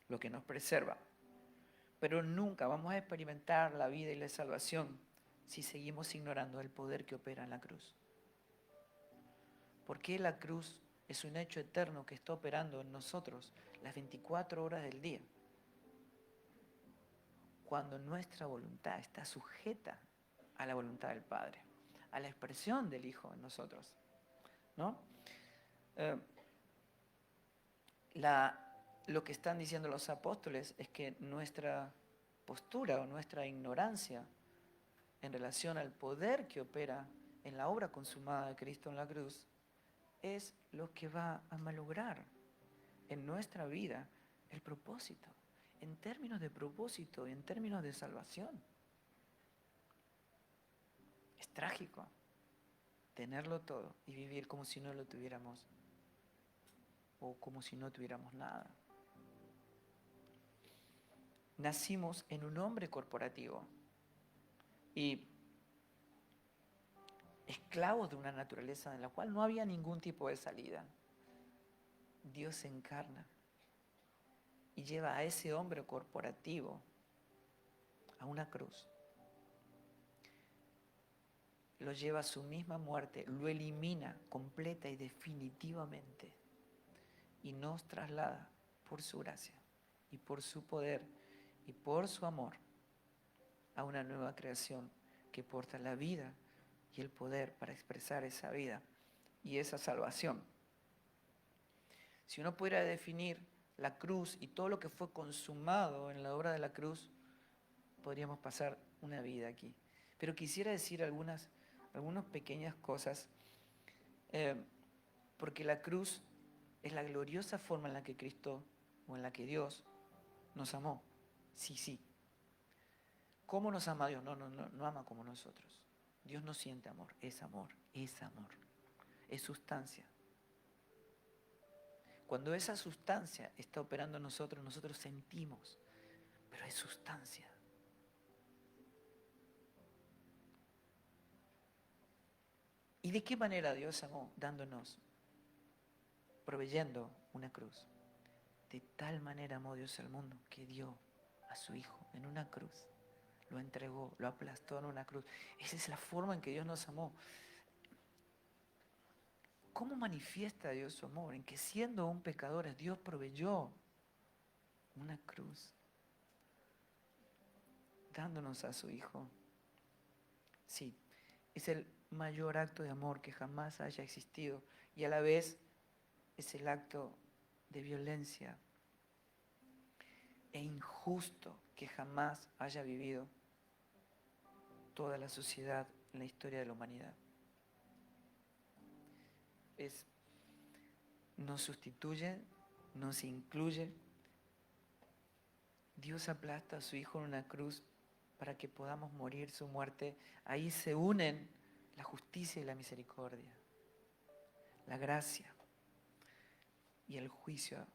lo que nos preserva. Pero nunca vamos a experimentar la vida y la salvación si seguimos ignorando el poder que opera en la cruz. Porque la cruz es un hecho eterno que está operando en nosotros las 24 horas del día. Cuando nuestra voluntad está sujeta a la voluntad del Padre, a la expresión del Hijo en nosotros, ¿no? Lo que están diciendo los apóstoles es que nuestra postura o nuestra ignorancia en relación al poder que opera en la obra consumada de Cristo en la cruz es lo que va a malograr en nuestra vida el propósito, en términos de propósito y en términos de salvación. Es trágico tenerlo todo y vivir como si no lo tuviéramos o como si no tuviéramos nada. Nacimos en un hombre corporativo y esclavos de una naturaleza en la cual no había ningún tipo de salida. Dios se encarna y lleva a ese hombre corporativo a una cruz. Lo lleva a su misma muerte, lo elimina completa y definitivamente y nos traslada por su gracia y por su poder y por su amor a una nueva creación que porta la vida y el poder para expresar esa vida y esa salvación. Si uno pudiera definir la cruz y todo lo que fue consumado en la obra de la cruz, podríamos pasar una vida aquí. Pero quisiera decir algunas pequeñas cosas, porque la cruz es la gloriosa forma en la que Cristo o en la que Dios nos amó. Sí. ¿Cómo nos ama Dios? No ama como nosotros. Dios no siente amor, es amor, es sustancia. Cuando esa sustancia está operando en nosotros, nosotros sentimos, pero es sustancia. ¿Y de qué manera Dios amó? Dándonos, proveyendo una cruz. De tal manera amó Dios al mundo que dio a su Hijo en una cruz. Lo entregó, lo aplastó en una cruz. Esa es la forma en que Dios nos amó. ¿Cómo manifiesta Dios su amor? En que siendo aún pecadores, Dios proveyó una cruz, dándonos a su Hijo. Sí, es el mayor acto de amor que jamás haya existido y a la vez es el acto de violencia e injusto que jamás haya vivido toda la sociedad en la historia de la humanidad. Nos sustituye, nos incluye. Dios aplasta a su Hijo en una cruz para que podamos morir su muerte. Ahí se unen la justicia y la misericordia, la gracia y el juicio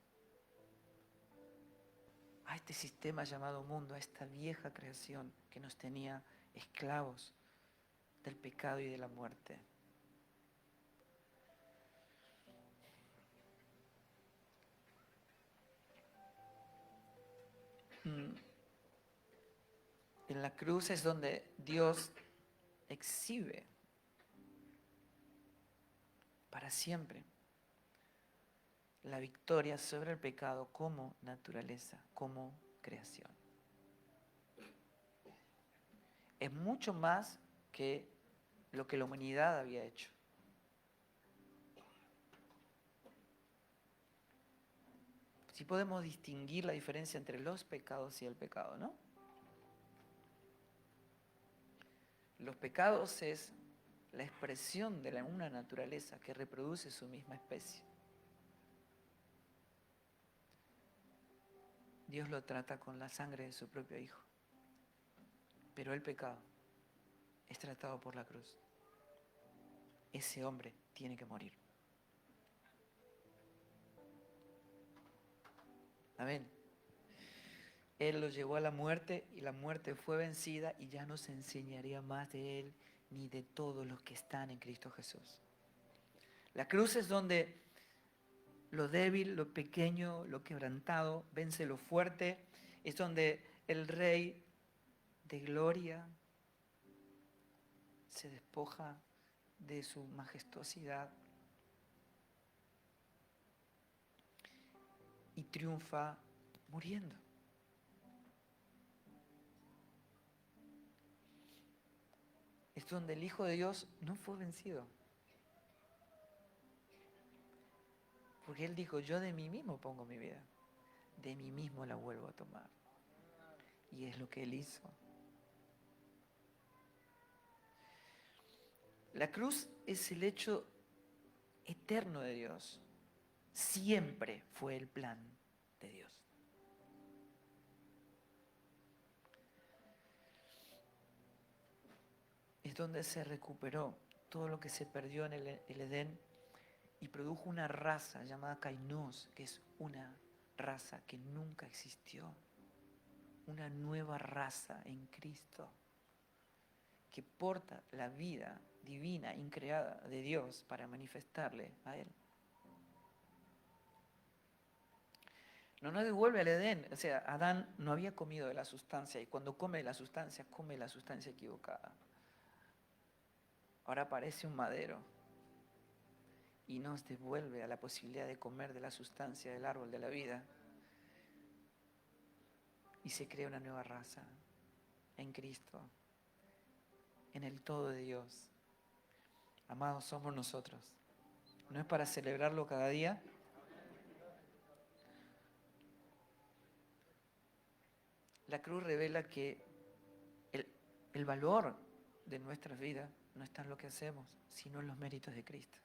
a este sistema llamado mundo, a esta vieja creación que nos tenía esclavos del pecado y de la muerte. En la cruz es donde Dios exhibe para siempre la victoria sobre el pecado como naturaleza, como creación. Es mucho más que lo que la humanidad había hecho. Sí podemos distinguir la diferencia entre los pecados y el pecado, ¿no? Los pecados es la expresión de una naturaleza que reproduce su misma especie. Dios lo trata con la sangre de su propio Hijo. Pero el pecado es tratado por la cruz. Ese hombre tiene que morir. Amén. Él lo llevó a la muerte y la muerte fue vencida y ya no se enseñaría más de Él ni de todos los que están en Cristo Jesús. La cruz es donde lo débil, lo pequeño, lo quebrantado vence lo fuerte. Es donde el Rey de gloria se despoja de su majestuosidad y triunfa muriendo. Es donde el Hijo de Dios no fue vencido. Porque Él dijo, yo de mí mismo pongo mi vida, de mí mismo la vuelvo a tomar. Y es lo que Él hizo. La cruz es el hecho eterno de Dios. Siempre fue el plan de Dios. Es donde se recuperó todo lo que se perdió en el Edén y produjo una raza llamada Kainos, que es una raza que nunca existió. Una nueva raza en Cristo que porta la vida divina, increada de Dios para manifestarle a Él. No nos devuelve al Edén. O sea, Adán no había comido de la sustancia y cuando come la sustancia equivocada. Ahora aparece un madero y nos devuelve a la posibilidad de comer de la sustancia del árbol de la vida. Y se crea una nueva raza en Cristo, en el todo de Dios. Amados, somos nosotros. ¿No es para celebrarlo cada día? La cruz revela que el valor de nuestras vidas no está en lo que hacemos, sino en los méritos de Cristo.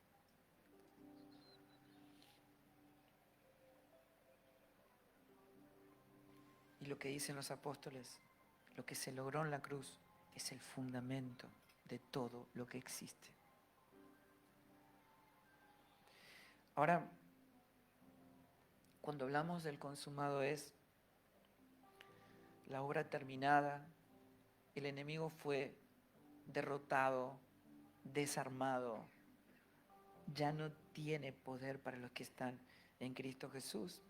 Y lo que dicen los apóstoles, lo que se logró en la cruz es el fundamento de todo lo que existe. Ahora, cuando hablamos del consumado es la obra terminada, el enemigo fue derrotado, desarmado, ya no tiene poder para los que están en Cristo Jesús.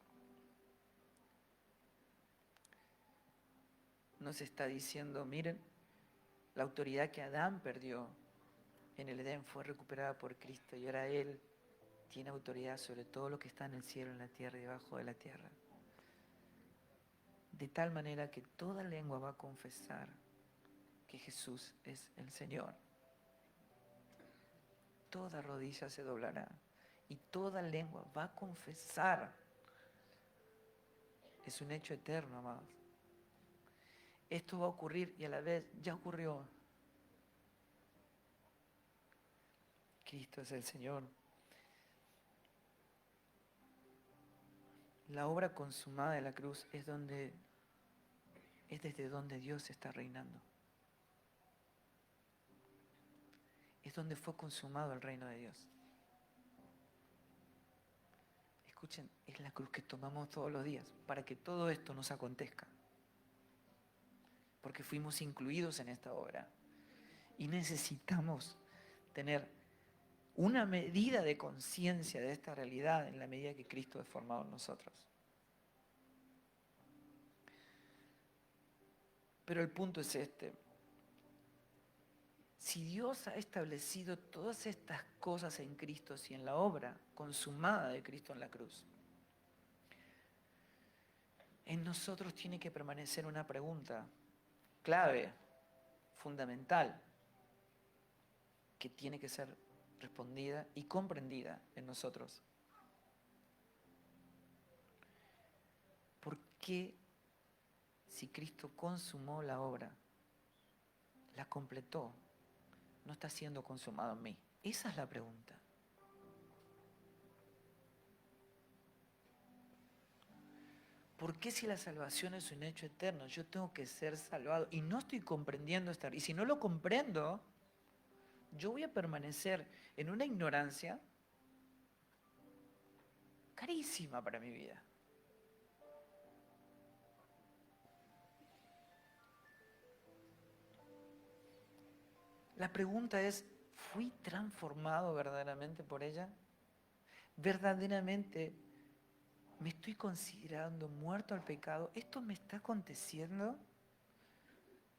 Nos está diciendo, miren, la autoridad que Adán perdió en el Edén fue recuperada por Cristo y ahora Él tiene autoridad sobre todo lo que está en el cielo, en la tierra y debajo de la tierra. De tal manera que toda lengua va a confesar que Jesús es el Señor. Toda rodilla se doblará y toda lengua va a confesar. Es un hecho eterno, amados. Esto va a ocurrir y a la vez ya ocurrió. Cristo es el Señor. La obra consumada de la cruz es desde donde Dios está reinando. Es donde fue consumado el reino de Dios. escuchen, es la cruz que tomamos todos los días para que todo esto nos acontezca. Porque fuimos incluidos en esta obra. Y necesitamos tener una medida de conciencia de esta realidad en la medida que Cristo es formado en nosotros. Pero el punto es este. Si Dios ha establecido todas estas cosas en Cristo y en la obra consumada de Cristo en la cruz, en nosotros tiene que permanecer una pregunta clave, fundamental, que tiene que ser respondida y comprendida en nosotros. ¿Por qué, si Cristo consumó la obra, la completó, no está siendo consumado en mí? Esa es la pregunta. ¿Por qué, si la salvación es un hecho eterno, yo tengo que ser salvado y no estoy comprendiendo esta? Y si no lo comprendo, yo voy a permanecer en una ignorancia carísima para mi vida. La pregunta es, ¿fui transformado verdaderamente por ella? ¿Verdaderamente me estoy considerando muerto al pecado? ¿Esto me está aconteciendo?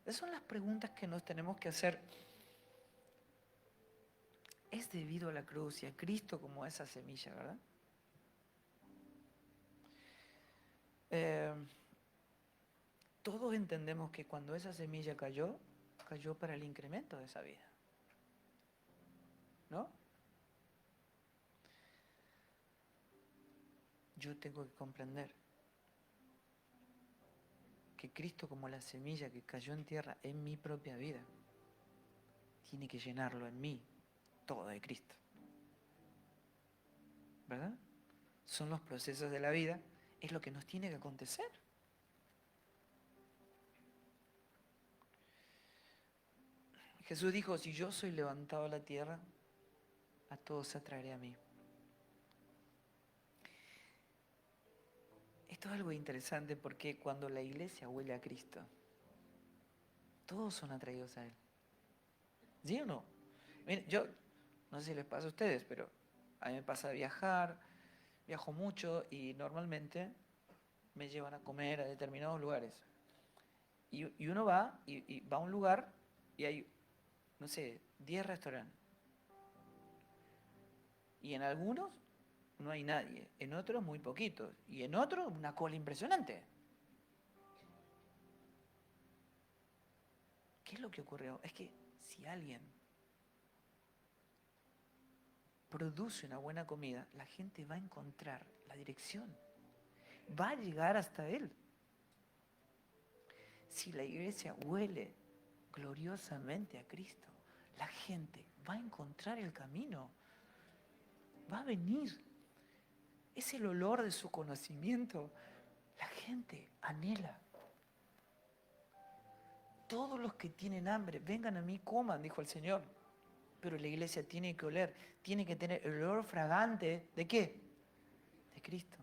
Esas son las preguntas que nos tenemos que hacer. Es debido a la cruz y a Cristo como esa semilla, ¿verdad? Todos entendemos que cuando esa semilla cayó para el incremento de esa vida, ¿no? Yo tengo que comprender que Cristo, como la semilla que cayó en tierra en mi propia vida, tiene que llenarlo en mí todo de Cristo, ¿verdad? Son los procesos de la vida, es lo que nos tiene que acontecer. Jesús dijo, si yo soy levantado a la tierra, a todos atraeré a mí. Esto es algo interesante porque cuando la iglesia huele a Cristo, todos son atraídos a Él. ¿Sí o no? Miren, yo no sé si les pasa a ustedes, pero a mí me pasa viajar, viajo mucho y normalmente me llevan a comer a determinados lugares. Y uno va y va a un lugar y hay, no sé, 10 restaurantes. Y en algunos no hay nadie, en otros muy poquitos, y en otros una cola impresionante. ¿Qué es lo que ocurrió? Es que si alguien produce una buena comida, la gente va a encontrar la dirección, va a llegar hasta él. Si la iglesia huele gloriosamente a Cristo, la gente va a encontrar el camino, va a venir. Es el olor de su conocimiento. La gente anhela. Todos los que tienen hambre, vengan a mí, coman, dijo el Señor. Pero la iglesia tiene que oler, tiene que tener el olor fragante, ¿de qué? De Cristo.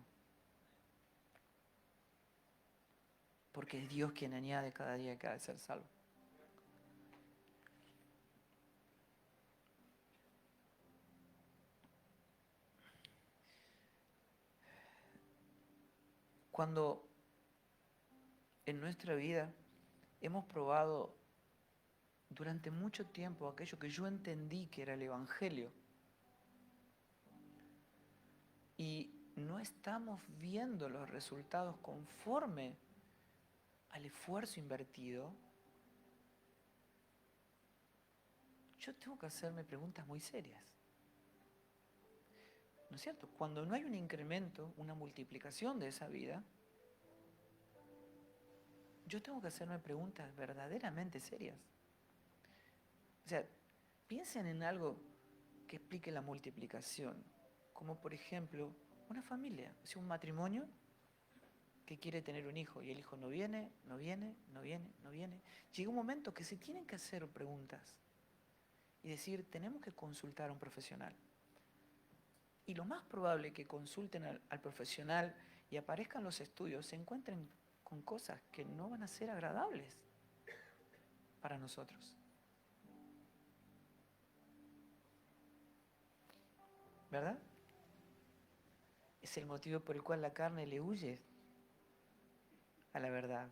Porque es Dios quien añade cada día que ha de ser salvo. Cuando en nuestra vida hemos probado durante mucho tiempo aquello que yo entendí que era el Evangelio y no estamos viendo los resultados conforme al esfuerzo invertido, yo tengo que hacerme preguntas muy serias. ¿No es cierto? Cuando no hay un incremento, una multiplicación de esa vida, yo tengo que hacerme preguntas verdaderamente serias. O sea, piensen en algo que explique la multiplicación, como por ejemplo una familia, o sea, un matrimonio que quiere tener un hijo y el hijo no viene. Llega un momento que se tienen que hacer preguntas y decir, tenemos que consultar a un profesional. Y lo más probable que consulten al profesional y aparezcan los estudios, se encuentren con cosas que no van a ser agradables para nosotros. ¿Verdad? Es el motivo por el cual la carne le huye a la verdad.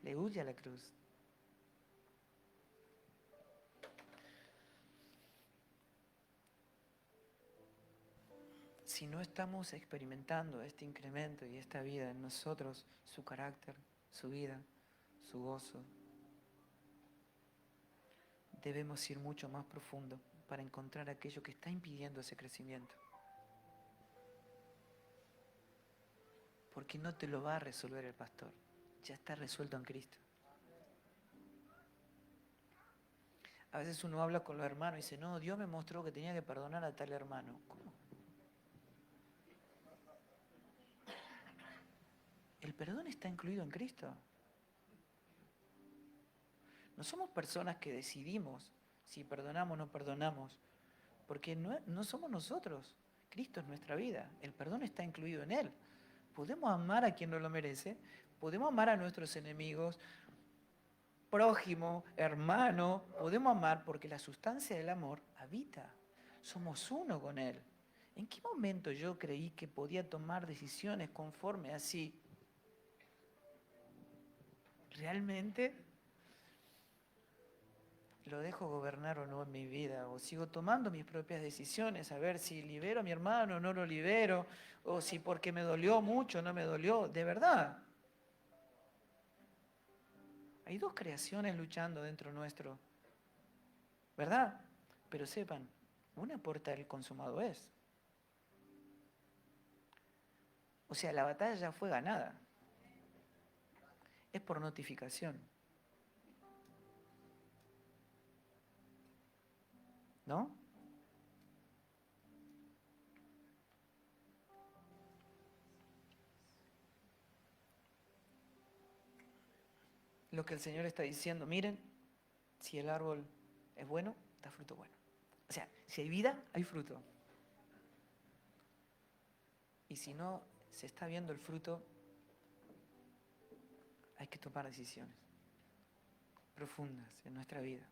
Le huye a la cruz. Si no estamos experimentando este incremento y esta vida en nosotros, su carácter, su vida, su gozo, debemos ir mucho más profundo para encontrar aquello que está impidiendo ese crecimiento. Porque no te lo va a resolver el pastor, ya está resuelto en Cristo. A veces uno habla con los hermanos y dice, no, Dios me mostró que tenía que perdonar a tal hermano. ¿Cómo? El perdón está incluido en Cristo. No somos personas que decidimos si perdonamos o no perdonamos, porque no somos nosotros. Cristo es nuestra vida. El perdón está incluido en Él. Podemos amar a quien no lo merece, podemos amar a nuestros enemigos, prójimo, hermano, podemos amar porque la sustancia del amor habita. Somos uno con Él. ¿En qué momento yo creí que podía tomar decisiones conforme así? ¿Realmente lo dejo gobernar o no en mi vida? ¿O sigo tomando mis propias decisiones a ver si libero a mi hermano o no lo libero? ¿O si porque me dolió mucho no me dolió? De verdad. Hay dos creaciones luchando dentro nuestro, ¿verdad? Pero sepan, una puerta del consumado es. O sea, la batalla ya fue ganada. Es por notificación. ¿No? Lo que el Señor está diciendo, miren, si el árbol es bueno, da fruto bueno. O sea, si hay vida, hay fruto. Y si no se está viendo el fruto, hay que tomar decisiones profundas en nuestra vida.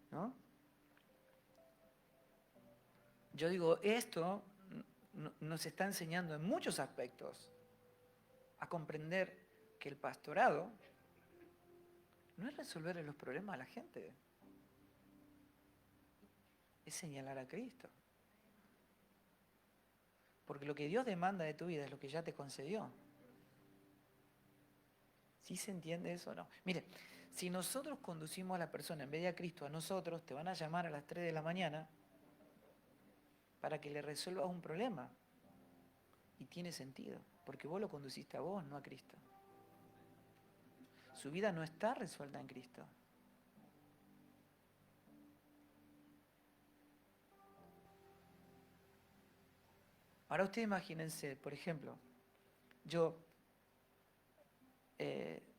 ¿No? Yo digo, esto nos está enseñando en muchos aspectos a comprender que el pastorado no es resolver los problemas a la gente, es señalar a Cristo. Porque lo que Dios demanda de tu vida es lo que ya te concedió. ¿Sí se entiende eso o no? Mire, si nosotros conducimos a la persona en vez de a Cristo, a nosotros, te van a llamar a las 3 de la mañana para que le resuelvas un problema. Y tiene sentido, porque vos lo conduciste a vos, no a Cristo. Su vida no está resuelta en Cristo. Ahora ustedes imagínense, por ejemplo, yo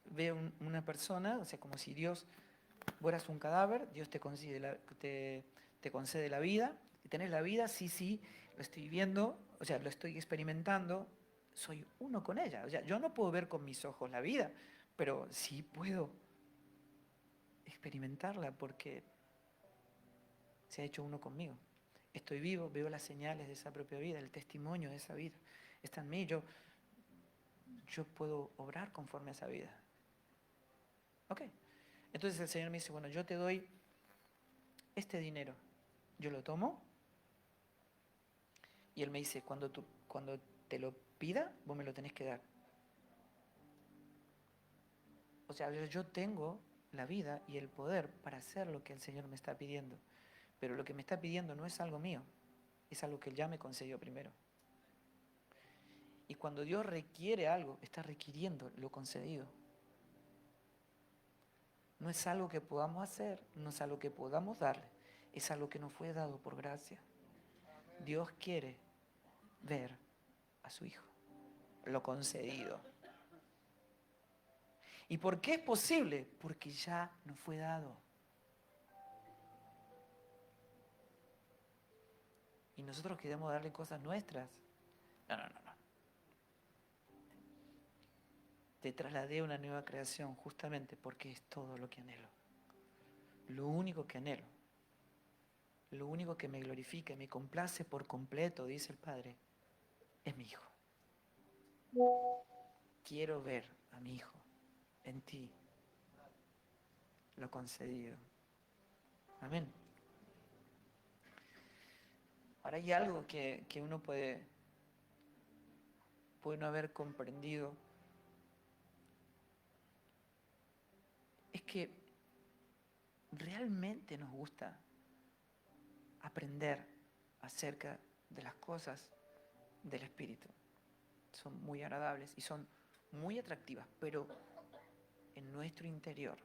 veo una persona, o sea, como si Dios, vos eras un cadáver, Dios te concede la vida, y tenés la vida, sí, lo estoy viendo, o sea, lo estoy experimentando, soy uno con ella. O sea, yo no puedo ver con mis ojos la vida, pero sí puedo experimentarla porque se ha hecho uno conmigo. Estoy vivo, veo las señales de esa propia vida, el testimonio de esa vida. Está en mí, yo puedo obrar conforme a esa vida. Ok. Entonces el Señor me dice, bueno, yo te doy este dinero. Yo lo tomo y Él me dice, cuando te lo pida, vos me lo tenés que dar. O sea, yo tengo la vida y el poder para hacer lo que el Señor me está pidiendo. Pero lo que me está pidiendo no es algo mío, es algo que Él ya me concedió primero. Y cuando Dios requiere algo, está requiriendo lo concedido. No es algo que podamos hacer, no es algo que podamos darle, es algo que nos fue dado por gracia. Dios quiere ver a su Hijo, lo concedido. ¿Y por qué es posible? Porque ya nos fue dado. nosotros queremos darle cosas nuestras. No. Te trasladé a una nueva creación justamente porque es todo lo que anhelo. Lo único que anhelo. Lo único que me glorifica y me complace por completo, dice el Padre, es mi Hijo. Quiero ver a mi Hijo en ti, lo concedido. Amén. Ahora hay algo que uno puede no haber comprendido. Es que realmente nos gusta aprender acerca de las cosas del Espíritu. Son muy agradables y son muy atractivas, pero en nuestro interior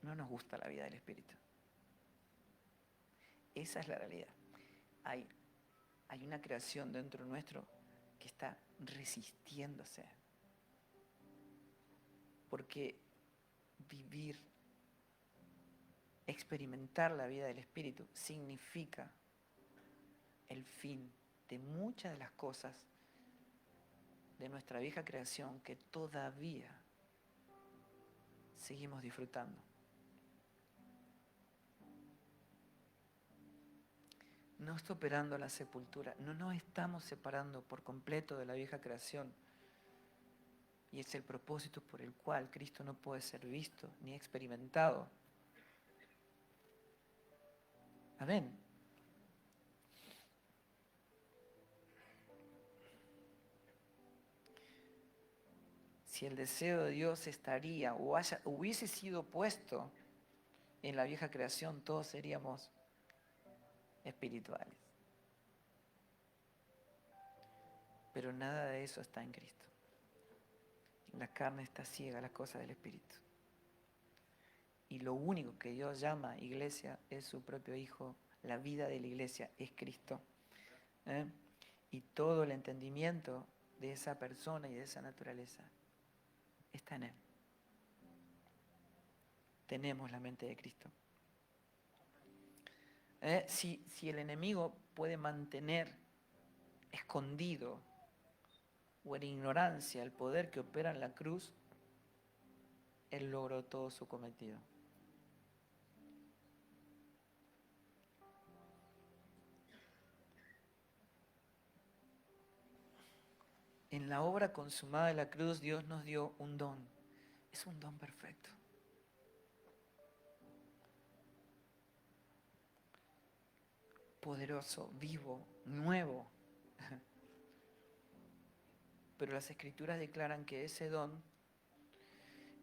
no nos gusta la vida del Espíritu. Esa es la realidad. Hay una creación dentro nuestro que está resistiéndose. Porque vivir, experimentar la vida del Espíritu significa el fin de muchas de las cosas de nuestra vieja creación que todavía seguimos disfrutando. No está operando la sepultura, no nos estamos separando por completo de la vieja creación. Y es el propósito por el cual Cristo no puede ser visto ni experimentado. Amén. Si el deseo de Dios estaría o hubiese sido puesto en la vieja creación, todos seríamos espirituales. Pero nada de eso está en Cristo. La carne está ciega a las cosas del Espíritu. Y lo único que Dios llama iglesia es su propio Hijo. La vida de la iglesia es Cristo. Y todo el entendimiento de esa persona y de esa naturaleza está en Él. Tenemos la mente de Cristo. Si el enemigo puede mantener escondido o en ignorancia el poder que opera en la cruz, Él logró todo su cometido. En la obra consumada de la cruz, Dios nos dio un don. Es un don perfecto. Poderoso, vivo, nuevo. Pero las Escrituras declaran que ese don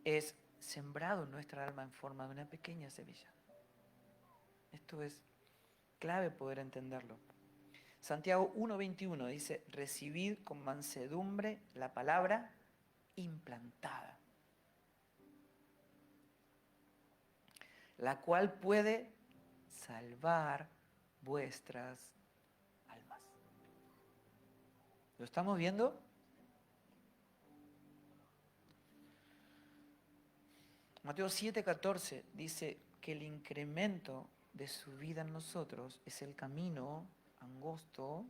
es sembrado en nuestra alma en forma de una pequeña semilla. Esto es clave poder entenderlo. Santiago 1:21 dice, recibid con mansedumbre la palabra implantada, la cual puede salvar vuestras almas. ¿Lo estamos viendo? Mateo 7:14 dice que el incremento de su vida en nosotros es el camino angosto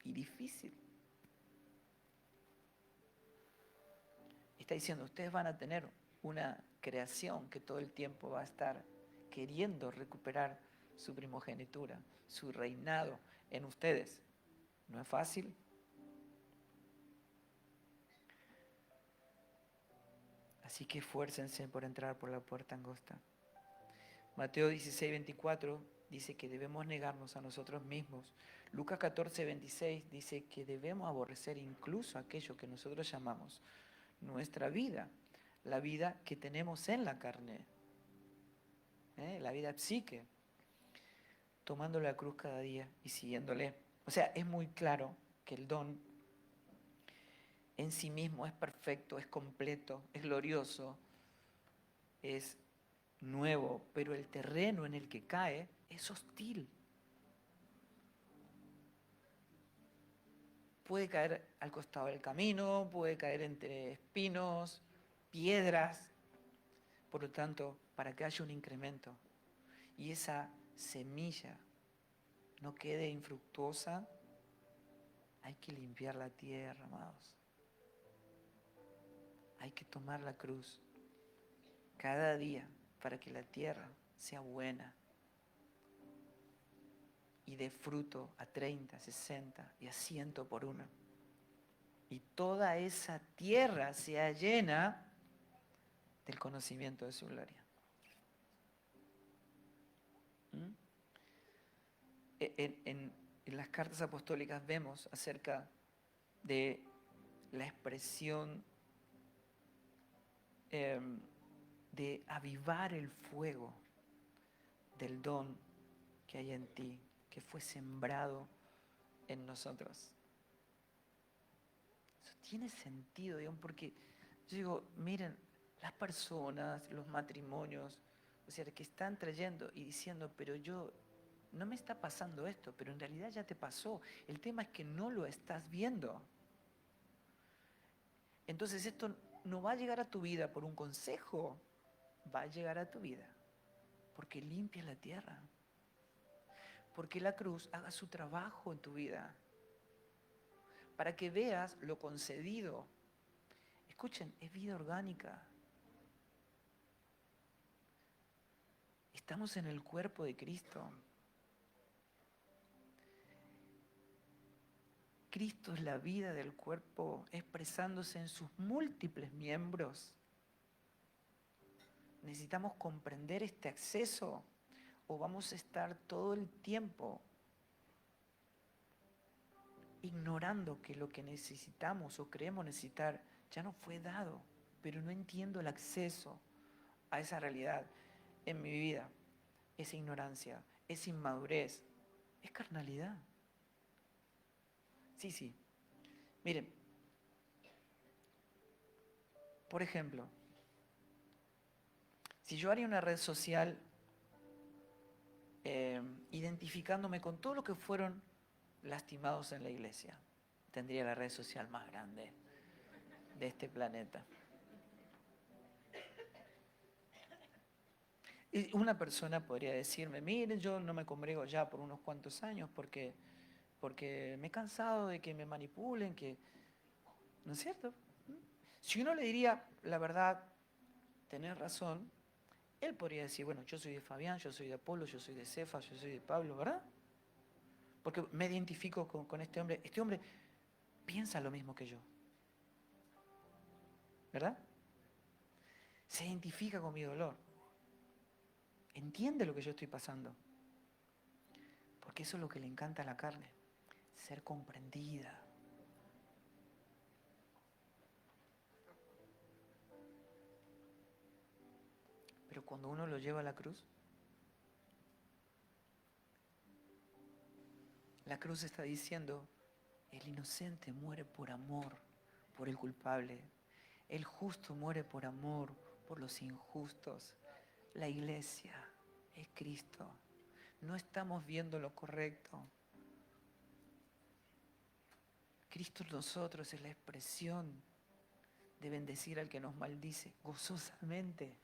y difícil. Está diciendo, ustedes van a tener una creación que todo el tiempo va a estar queriendo recuperar su primogenitura, su reinado en ustedes. ¿No es fácil? Así que esfuércense por entrar por la puerta angosta. Mateo 16:24 dice que debemos negarnos a nosotros mismos. Lucas 14:26 dice que debemos aborrecer incluso aquello que nosotros llamamos nuestra vida, la vida que tenemos en la carne, la vida psique, tomando la cruz cada día y siguiéndole. O sea, es muy claro que el don en sí mismo es perfecto, es completo, es glorioso, es nuevo, pero el terreno en el que cae es hostil. Puede caer al costado del camino, puede caer entre espinos, piedras. Por lo tanto, para que haya un incremento y esa semilla no quede infructuosa, hay que limpiar la tierra, amados. Hay que tomar la cruz cada día para que la tierra sea buena y dé fruto a 30, 60 y a 100 por uno. Y toda esa tierra sea llena del conocimiento de su gloria. ¿Mm? En las cartas apostólicas vemos acerca de la expresión de avivar el fuego del don que hay en ti, que fue sembrado en nosotros. Eso tiene sentido, digamos, porque yo digo, miren, las personas, los matrimonios, o sea, que están trayendo y diciendo, pero yo, no me está pasando esto, pero en realidad ya te pasó. El tema es que no lo estás viendo. Entonces esto no va a llegar a tu vida por un consejo, va a llegar a tu vida porque limpia la tierra, porque la cruz haga su trabajo en tu vida, para que veas lo concedido. Escuchen, es vida orgánica. Estamos en el cuerpo de Cristo. Cristo es la vida del cuerpo expresándose en sus múltiples miembros. Necesitamos comprender este acceso o vamos a estar todo el tiempo ignorando que lo que necesitamos o creemos necesitar ya no fue dado, pero no entiendo el acceso a esa realidad en mi vida. Es ignorancia, es inmadurez, es carnalidad. Sí. Miren, por ejemplo, si yo haría una red social identificándome con todo lo que fueron lastimados en la iglesia, tendría la red social más grande de este planeta. Y una persona podría decirme, miren, yo no me congrego ya por unos cuantos años porque me he cansado de que me manipulen, ¿no es cierto? Si uno le diría la verdad, tenés razón, él podría decir, bueno, yo soy de Fabián, yo soy de Apolo, yo soy de Cefas, yo soy de Pablo, ¿verdad? Porque me identifico con este hombre. Este hombre piensa lo mismo que yo, ¿verdad? Se identifica con mi dolor. Entiende lo que yo estoy pasando. Porque eso es lo que le encanta a la carne, ser comprendida. Pero cuando uno lo lleva a la cruz está diciendo, el inocente muere por amor, por el culpable. El justo muere por amor, por los injustos. La iglesia es Cristo. No estamos viendo lo correcto. Cristo en nosotros es la expresión de bendecir al que nos maldice gozosamente.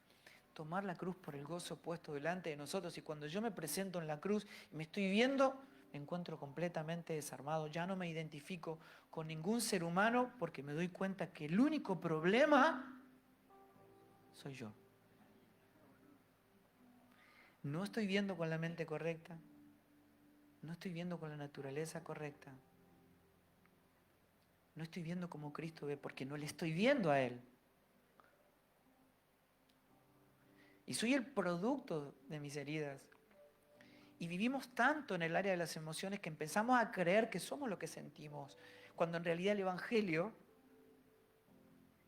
Tomar la cruz por el gozo puesto delante de nosotros. Y cuando yo me presento en la cruz y me estoy viendo, me encuentro completamente desarmado. Ya no me identifico con ningún ser humano porque me doy cuenta que el único problema soy yo. No estoy viendo con la mente correcta. No estoy viendo con la naturaleza correcta. No estoy viendo como Cristo ve porque no le estoy viendo a Él. Y soy el producto de mis heridas. Y vivimos tanto en el área de las emociones que empezamos a creer que somos lo que sentimos, cuando en realidad el Evangelio,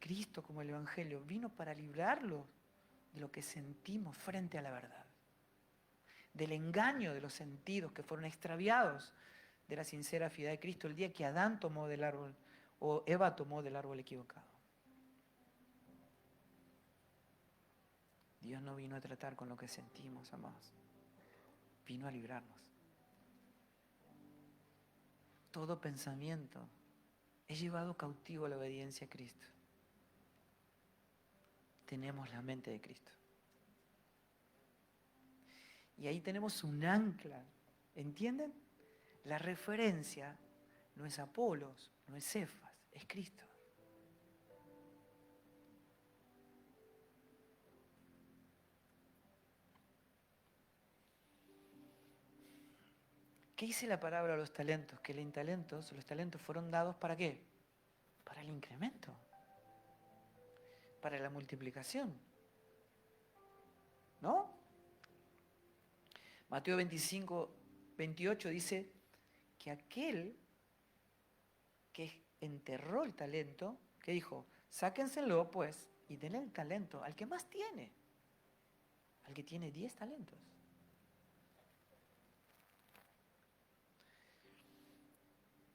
Cristo como el Evangelio, vino para librarlo de lo que sentimos frente a la verdad, del engaño de los sentidos que fueron extraviados de la sincera fidelidad de Cristo el día que Adán tomó del árbol, o Eva tomó del árbol equivocado. Dios no vino a tratar con lo que sentimos, amados. Vino a librarnos. Todo pensamiento es llevado cautivo a la obediencia a Cristo. Tenemos la mente de Cristo. Y ahí tenemos un ancla, ¿entienden? la referencia no es Apolos, no es Cefas, es Cristo. ¿Qué dice la palabra de los talentos? Que los talentos fueron dados ¿para qué? Para el incremento, para la multiplicación. ¿No? Mateo 25, 28 dice que aquel que enterró el talento, que dijo, sáquenselo pues y denle el talento al que más tiene, al que tiene 10 talentos.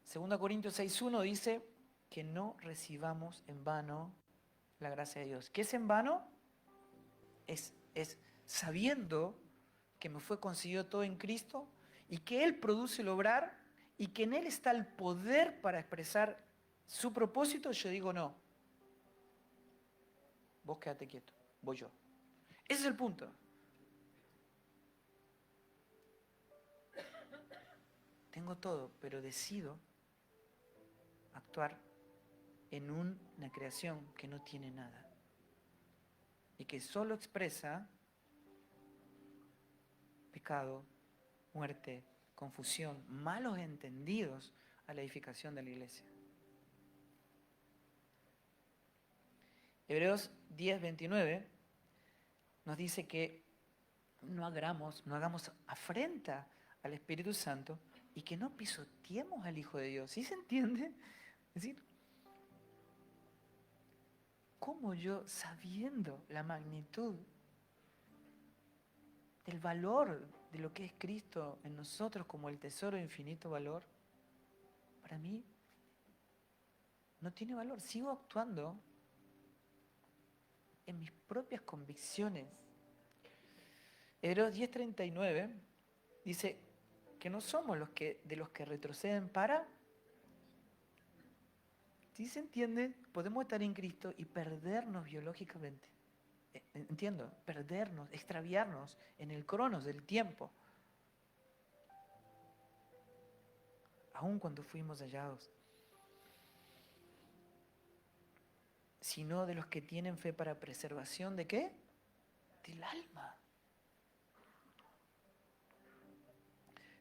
Segunda Corintios 6.1 dice que no recibamos en vano la gracia de Dios. ¿Qué es en vano? Es sabiendo que me fue concedido todo en Cristo y que Él produce el obrar y que en Él está el poder para expresar su propósito. Yo digo no. Vos quédate quieto, voy yo. Ese es el punto. Tengo todo, pero decido actuar en una creación que no tiene nada y que solo expresa pecado, muerte, confusión, malos entendidos a la edificación de la iglesia. Hebreos 10:29 nos dice que no hagamos afrenta al Espíritu Santo y que no pisoteemos al Hijo de Dios. ¿Sí se entiende? Es decir, ¿cómo yo, sabiendo la magnitud del valor de lo que es Cristo en nosotros como el tesoro de infinito valor, para mí no tiene valor? Sigo actuando en mis propias convicciones. Hebreos 10:39 dice que no somos de los que retroceden para... ¿Sí se entiende? Podemos estar en Cristo y perdernos biológicamente. Entiendo, perdernos, extraviarnos en el cronos del tiempo. Aun cuando fuimos hallados. Sino de los que tienen fe para preservación ¿de qué? Del alma.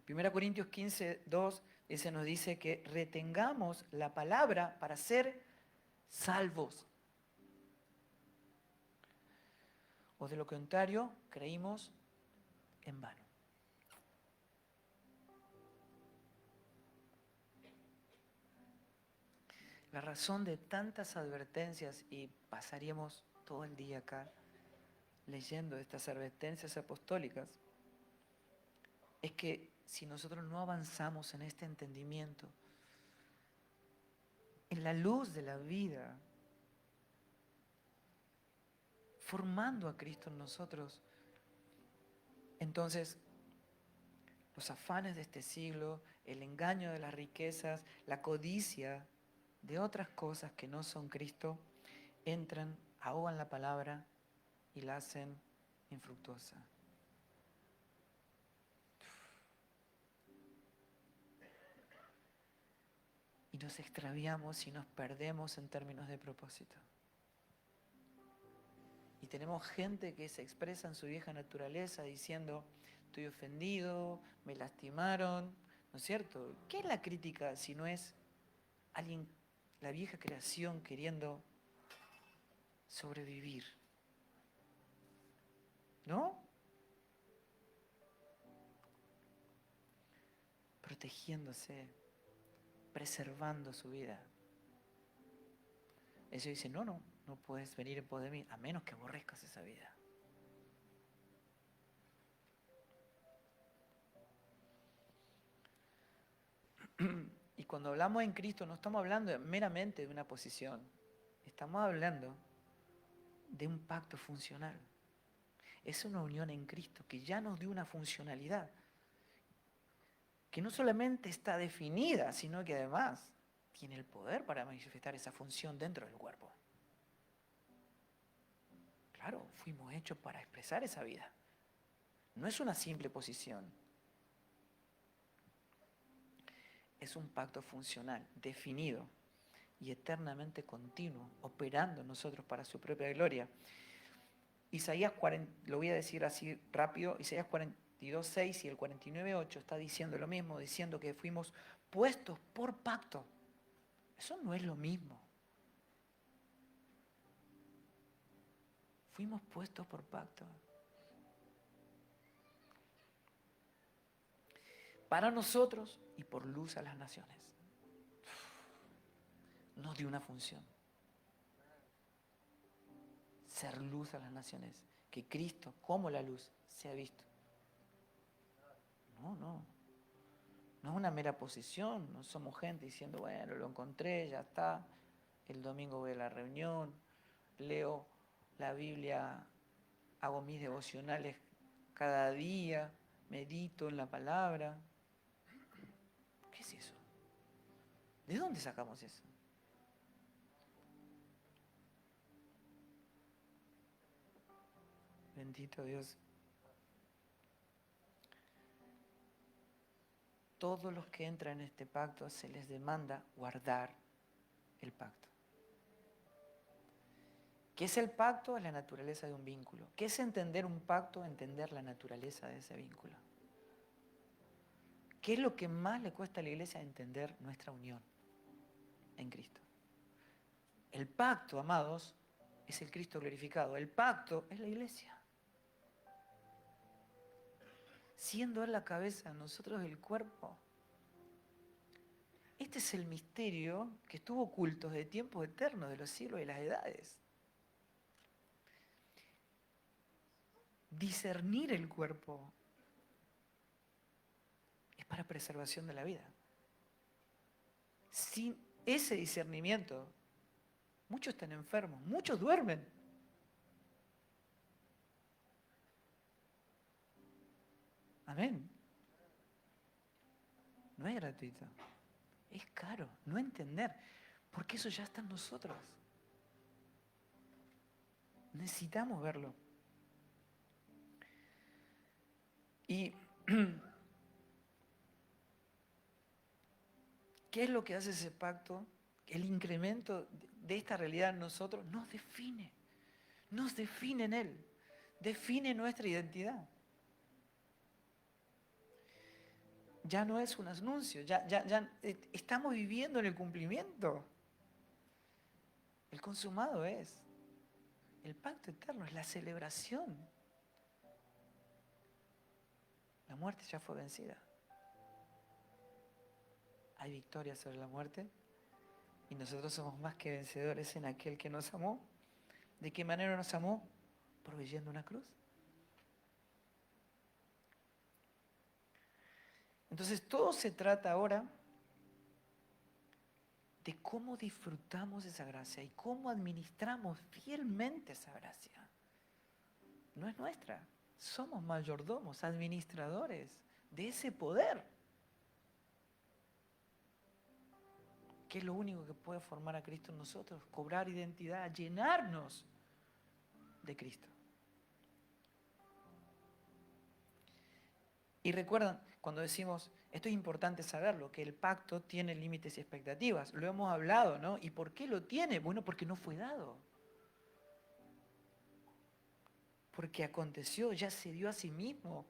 1 Corintios 15:2 nos dice que retengamos la palabra para ser salvos. O de lo contrario, creímos en vano. La razón de tantas advertencias, y pasaríamos todo el día acá leyendo estas advertencias apostólicas, es que si nosotros no avanzamos en este entendimiento, en la luz de la vida, formando a Cristo en nosotros, entonces los afanes de este siglo, el engaño de las riquezas, la codicia de otras cosas que no son Cristo, entran, ahogan la palabra y la hacen infructuosa. Y nos extraviamos y nos perdemos en términos de propósito. Y tenemos gente que se expresa en su vieja naturaleza diciendo, estoy ofendido, me lastimaron, ¿no es cierto? ¿Qué es la crítica si no es alguien, la vieja creación, queriendo sobrevivir? ¿No? Protegiéndose, preservando su vida. Eso dice, no puedes venir en pos de mí, a menos que aborrezcas esa vida. Y cuando hablamos en Cristo, no estamos hablando meramente de una posición, estamos hablando de un pacto funcional. Es una unión en Cristo que ya nos dio una funcionalidad, que no solamente está definida, sino que además tiene el poder para manifestar esa función dentro del cuerpo. Claro, fuimos hechos para expresar esa vida. No es una simple posición. es un pacto funcional, definido y eternamente continuo, operando en nosotros para su propia gloria. Isaías 40, lo voy a decir así rápido, Isaías 42:6 y el 49:8 está diciendo lo mismo, diciendo que fuimos puestos por pacto. Eso no es lo mismo. Fuimos puestos por pacto. Para nosotros y por luz a las naciones. Nos dio una función. Ser luz a las naciones. Que Cristo, como la luz, sea visto. No es una mera posición. No somos gente diciendo, bueno, lo encontré, ya está. El domingo voy a la reunión, leo la Biblia, hago mis devocionales cada día, medito en la palabra. ¿Qué es eso? ¿De dónde sacamos eso? Bendito Dios. Todos los que entran en este pacto se les demanda guardar el pacto. ¿Qué es el pacto? Es la naturaleza de un vínculo. ¿Qué es entender un pacto? Entender la naturaleza de ese vínculo. ¿Qué es lo que más le cuesta a la iglesia? Entender nuestra unión en Cristo. El pacto, amados, es el Cristo glorificado. El pacto es la iglesia. Siendo Él la cabeza, nosotros el cuerpo. Este es el misterio que estuvo oculto desde tiempos eternos, de los siglos y las edades. Discernir el cuerpo es para preservación de la vida. Sin ese discernimiento, muchos están enfermos, muchos duermen. Amén. No es gratuito, es caro, no entender, porque eso ya está en nosotros. Necesitamos verlo. Y ¿qué es lo que hace ese pacto? El incremento de esta realidad en nosotros nos define en Él, define nuestra identidad. Ya no es un anuncio, ya estamos viviendo en el cumplimiento. El consumado es el pacto eterno, es la celebración. La muerte ya fue vencida. Hay victoria sobre la muerte y nosotros somos más que vencedores en aquel que nos amó. ¿De qué manera nos amó? Proveyendo una cruz. Entonces todo se trata ahora de cómo disfrutamos esa gracia y cómo administramos fielmente esa gracia. No es nuestra, somos mayordomos, administradores de ese poder, que es lo único que puede formar a Cristo en nosotros, cobrar identidad, llenarnos de Cristo. Y recuerdan, cuando decimos, esto es importante saberlo, que el pacto tiene límites y expectativas. Lo hemos hablado, ¿no? ¿Y por qué lo tiene? Bueno, porque no fue dado. Porque aconteció, ya se dio a sí mismo.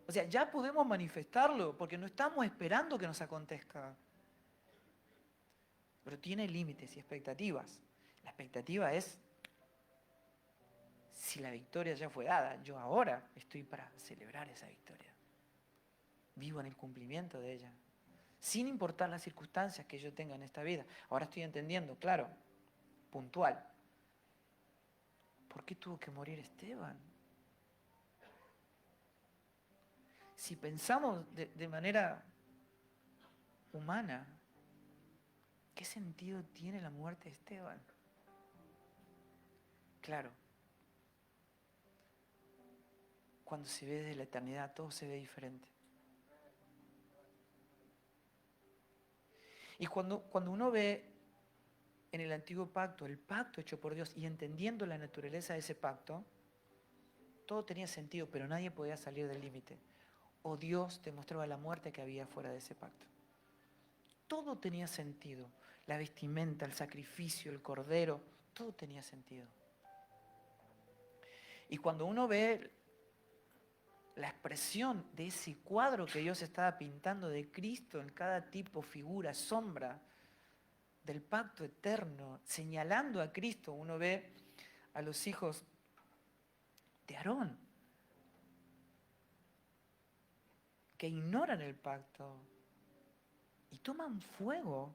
O sea, ya podemos manifestarlo, porque no estamos esperando que nos acontezca. Pero tiene límites y expectativas. La expectativa es, si la victoria ya fue dada, yo ahora estoy para celebrar esa victoria. Vivo en el cumplimiento de ella, sin importar las circunstancias que yo tenga en esta vida. Ahora estoy entendiendo, claro, puntual. ¿Por qué tuvo que morir Esteban? Si pensamos de manera humana, ¿qué sentido tiene la muerte de Esteban? Claro, cuando se ve desde la eternidad, todo se ve diferente. Y cuando uno ve en el antiguo pacto, el pacto hecho por Dios y entendiendo la naturaleza de ese pacto, todo tenía sentido, pero nadie podía salir del límite. O Dios te mostraba la muerte que había fuera de ese pacto. todo tenía sentido. La vestimenta, el sacrificio, el cordero, todo tenía sentido. Y cuando uno ve la expresión de ese cuadro que Dios estaba pintando de Cristo en cada tipo, figura, sombra del pacto eterno, señalando a Cristo, uno ve a los hijos de Aarón que ignoran el pacto y toman fuego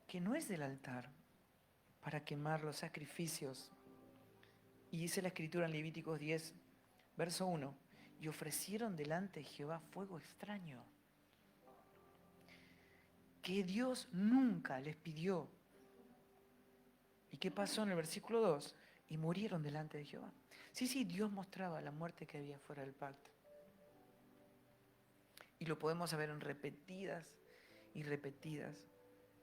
que no es del altar para quemar los sacrificios. Y dice la Escritura en Levíticos 10, verso 1, y ofrecieron delante de Jehová fuego extraño, que Dios nunca les pidió. ¿Y qué pasó en el versículo 2? Y murieron delante de Jehová. Sí, Dios mostraba la muerte que había fuera del pacto. Y lo podemos ver en repetidas y repetidas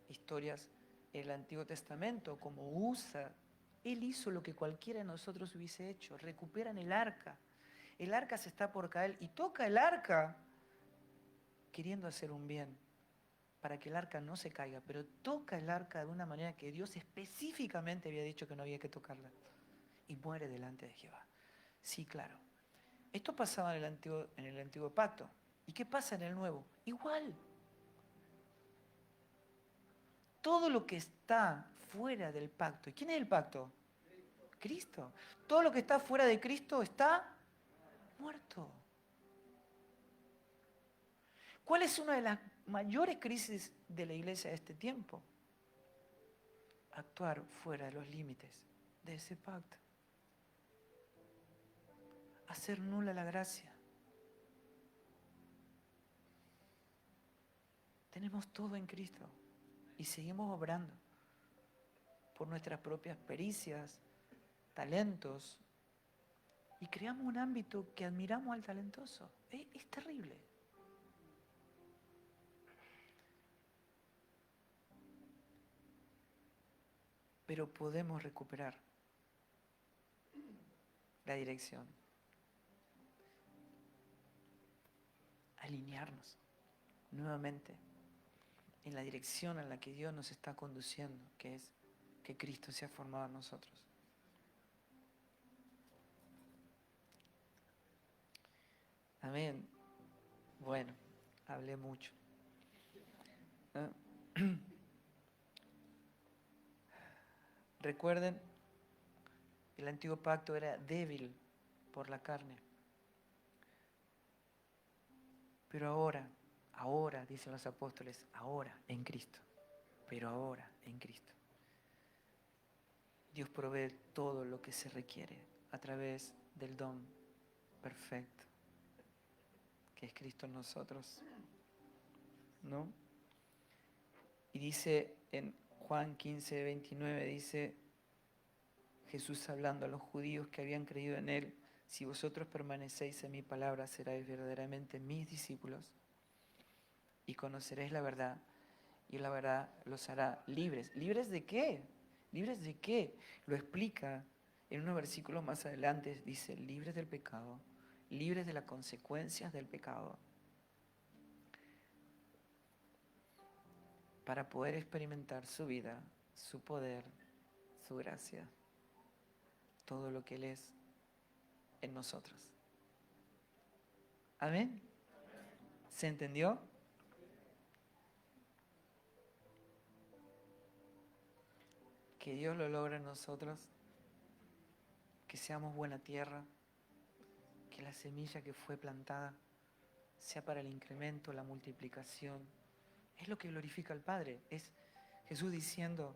historias en el Antiguo Testamento, como Usa. Él hizo lo que cualquiera de nosotros hubiese hecho. Recuperan el arca. El arca se está por caer y toca el arca queriendo hacer un bien para que el arca no se caiga, pero toca el arca de una manera que Dios específicamente había dicho que no había que tocarla y muere delante de Jehová. Sí, claro. Esto pasaba en el antiguo pacto. ¿Y qué pasa en el nuevo? Igual. Todo lo que está fuera del pacto. ¿Y quién es el pacto? Cristo. Todo lo que está fuera de Cristo está muerto. ¿Cuál es una de las mayores crisis de la iglesia de este tiempo? Actuar fuera de los límites de ese pacto. Hacer nula la gracia. Tenemos todo en Cristo y seguimos obrando por nuestras propias pericias, talentos, y creamos un ámbito que admiramos al talentoso. Es terrible. Pero podemos recuperar la dirección, alinearnos nuevamente en la dirección en la que Dios nos está conduciendo, que es que Cristo se ha formado en nosotros. Amén. Bueno, hablé mucho. Recuerden, el antiguo pacto era débil por la carne. Pero ahora, dicen los apóstoles, ahora en Cristo. Pero ahora en Cristo. Dios provee todo lo que se requiere a través del don perfecto, que es Cristo en nosotros, ¿no? Y dice en Juan 15, 29, dice Jesús hablando a los judíos que habían creído en Él: si vosotros permanecéis en mi palabra, seréis verdaderamente mis discípulos y conoceréis la verdad, y la verdad los hará libres. ¿Libres de qué? ¿Libres de qué? Lo explica en unos versículos más adelante. Dice: libres del pecado, libres de las consecuencias del pecado, para poder experimentar su vida, su poder, su gracia, todo lo que Él es en nosotros. ¿Amén? ¿Se entendió? Que Dios lo logre en nosotros, que seamos buena tierra, que la semilla que fue plantada sea para el incremento, la multiplicación. Es lo que glorifica al Padre. Es Jesús diciendo: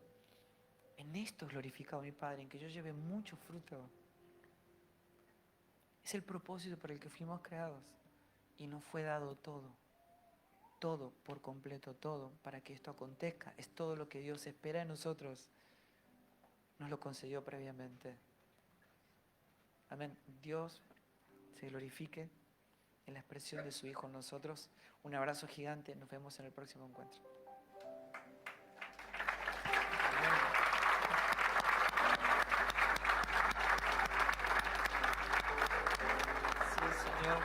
en esto es glorificado mi Padre, en que yo lleve mucho fruto. Es el propósito por el que fuimos creados. Y nos fue dado todo. Todo por completo, todo para que esto acontezca. Es todo lo que Dios espera de nosotros. Nos lo concedió previamente. Amén. Dios se glorifique en la expresión de su Hijo en nosotros. Un abrazo gigante. Nos vemos en el próximo encuentro. Sí, Señor.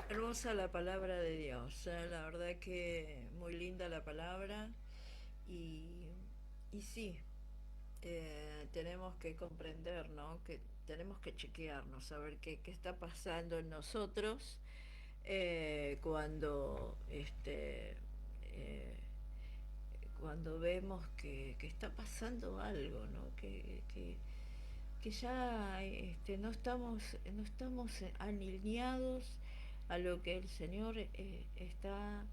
Hermosa la palabra de Dios, la verdad que muy linda la palabra y, y sí, tenemos que comprender, ¿no? Que tenemos que chequearnos, saber qué está pasando en nosotros cuando cuando vemos que está pasando algo, ¿no? Que ya no estamos alineados a lo que el Señor está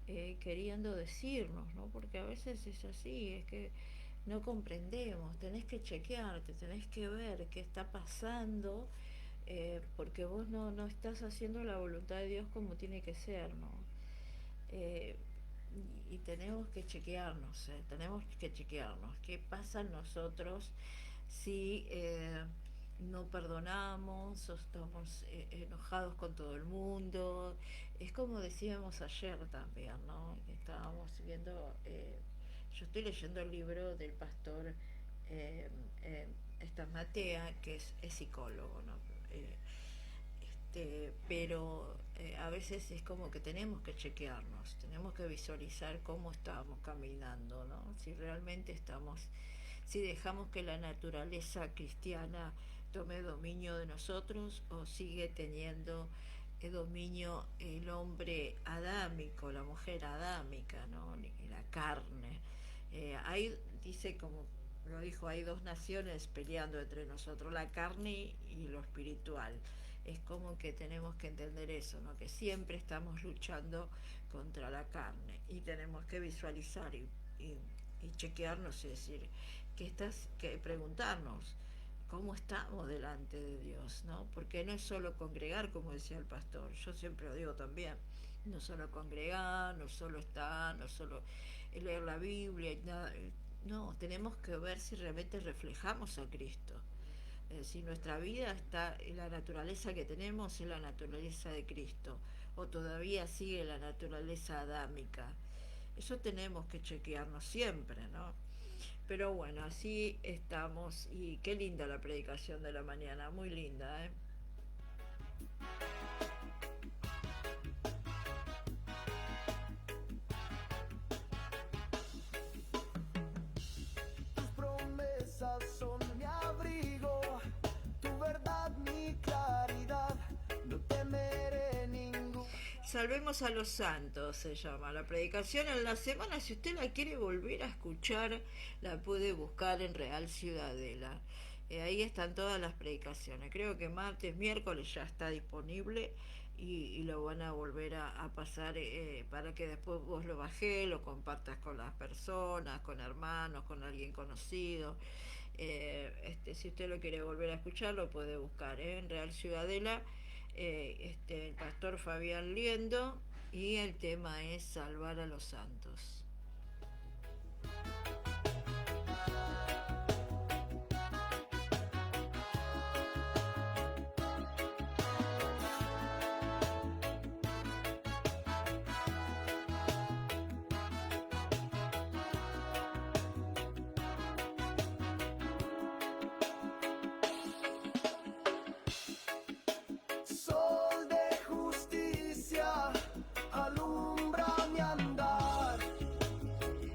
queriendo decirnos, ¿no? Porque a veces es así, es que no comprendemos, tenés que chequearte, tenés que ver qué está pasando, porque vos no estás haciendo la voluntad de Dios como tiene que ser, ¿no? Eh, y tenemos que chequearnos qué pasa en nosotros si no perdonamos o estamos enojados con todo el mundo. Es como decíamos ayer también, ¿no? Que estábamos viendo, yo estoy leyendo el libro del pastor eh, eh, Matea, que es psicólogo, ¿no? Pero a veces es como que tenemos que chequearnos, tenemos que visualizar cómo estamos caminando, ¿no? Si realmente estamos, si dejamos que la naturaleza cristiana tome dominio de nosotros o sigue teniendo dominio el hombre adámico, la mujer adámica, ¿no? Y la carne. Dice como lo dijo, hay dos naciones peleando entre nosotros, la carne y lo espiritual. Es como que tenemos que entender eso, ¿no? Que siempre estamos luchando contra la carne y tenemos que visualizar y chequearnos, es decir, que preguntarnos cómo estamos delante de Dios, ¿no? Porque no es solo congregar, como decía el pastor, yo siempre lo digo también, no solo congregar, no solo estar, no solo leer la Biblia, nada, no, tenemos que ver si realmente reflejamos a Cristo. Si nuestra vida está, la naturaleza que tenemos es la naturaleza de Cristo, o todavía sigue la naturaleza adámica. Eso tenemos que chequearnos siempre, ¿no? Pero bueno, así estamos y qué linda la predicación de la mañana, muy linda, ¿eh? Tus promesas son mi abrigo, tu verdad mi claridad, no temeré ningún. Salvemos a los santos, se llama la predicación en la semana. Si usted la quiere volver a escuchar, la puede buscar en Real Ciudadela. Ahí están todas las predicaciones. Creo que martes, miércoles ya está disponible y lo van a volver a pasar para que después vos lo bajés, lo compartas con las personas, con hermanos, con alguien conocido. Si usted lo quiere volver a escuchar, lo puede buscar en Real Ciudadela. El pastor Fabián Liendo y el tema es salvar a los santos. Sol de justicia, alumbra mi andar.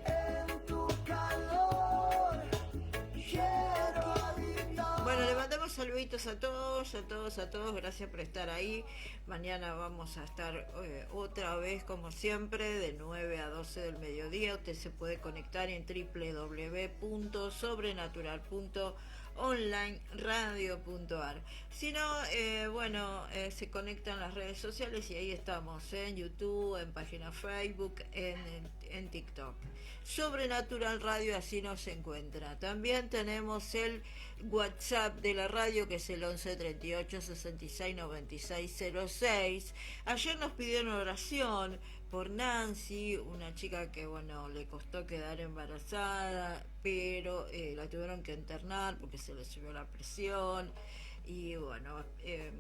En tu calor quiero habitar. Bueno, le mandamos saluditos a todos, a todos, a todos. Gracias por estar ahí. Mañana vamos a estar otra vez, como siempre, de 9 a 12 del mediodía. Usted se puede conectar en www.sobrenatural.onlineradio.ar. Si no, se conectan en las redes sociales y ahí estamos, en YouTube, en página Facebook, en TikTok. Sobrenatural Radio, así nos encuentra. También tenemos el WhatsApp de la radio, que es el 11 38 66 96 06. Ayer nos pidieron oración por Nancy, una chica que, le costó quedar embarazada, pero la tuvieron que internar porque se le subió la presión. Y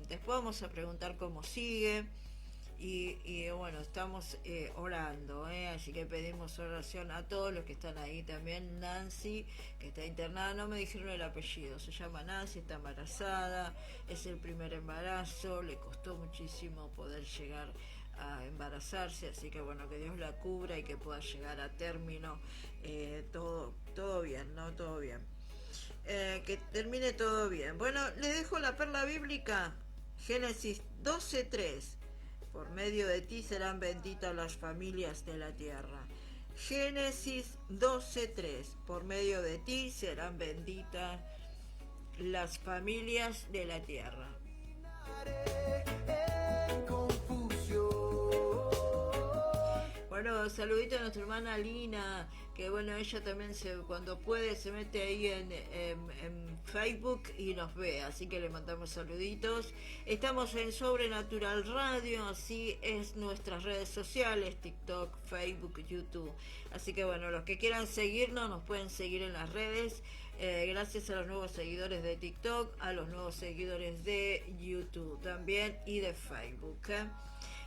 después vamos a preguntar cómo sigue. y bueno, estamos orando, así que pedimos oración a todos los que están ahí. También Nancy, que está internada, no me dijeron el apellido, se llama Nancy, está embarazada, es el primer embarazo, le costó muchísimo poder llegar a embarazarse, así que bueno, que Dios la cubra y que pueda llegar a término, todo bien, ¿no? Todo bien. Que termine todo bien. Bueno, le dejo la perla bíblica, Génesis 12:3. Por medio de ti serán benditas las familias de la tierra. Génesis 12:3. Por medio de ti serán benditas las familias de la tierra. Bueno, saludito a nuestra hermana Lina, que bueno, ella también cuando puede se mete ahí en Facebook y nos ve, así que le mandamos saluditos. Estamos en Sobrenatural Radio, así es nuestras redes sociales, TikTok, Facebook, YouTube. Así que bueno, los que quieran seguirnos nos pueden seguir en las redes. Gracias a los nuevos seguidores de TikTok, a los nuevos seguidores de YouTube también y de Facebook.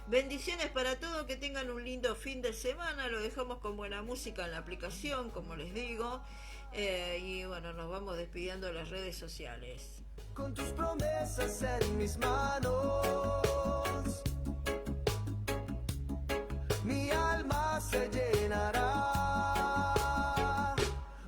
Bendiciones para todos, que tengan un lindo fin de semana. Lo dejamos con buena música en la aplicación, como les digo. Y bueno, nos vamos despidiendo de las redes sociales. Con tus promesas en mis manos, mi alma se llenará.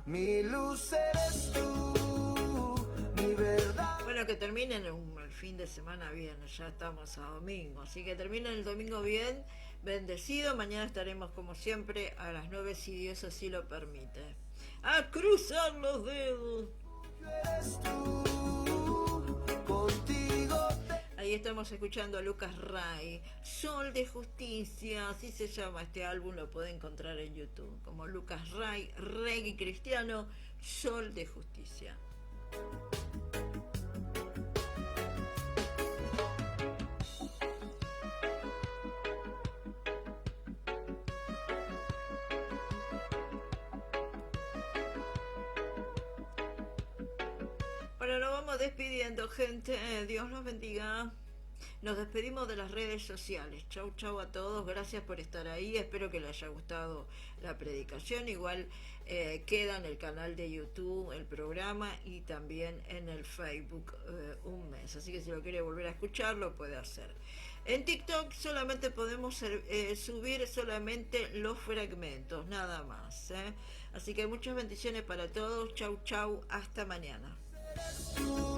Mi luz eres tú, mi verdad. Bueno, que terminen el fin de semana bien, ya estamos a domingo, así que terminen el domingo bien, bendecido. Mañana estaremos como siempre a las 9 si Dios así lo permite. ¡A cruzar los dedos! Eres tú, contigo. Ahí estamos escuchando a Lucas Ray, Sol de Justicia, así se llama este álbum, lo puede encontrar en YouTube, como Lucas Ray, reggae cristiano, Sol de Justicia. Bueno, nos vamos despidiendo, gente. Dios los bendiga. Nos despedimos de las redes sociales. Chau, chau a todos. Gracias por estar ahí. Espero que les haya gustado la predicación. Igual queda en el canal de YouTube el programa y también en el Facebook un mes. Así que si lo quiere volver a escuchar, lo puede hacer. En TikTok solamente podemos subir solamente los fragmentos, nada más. Así que muchas bendiciones para todos. Chau, chau. Hasta mañana. Tú.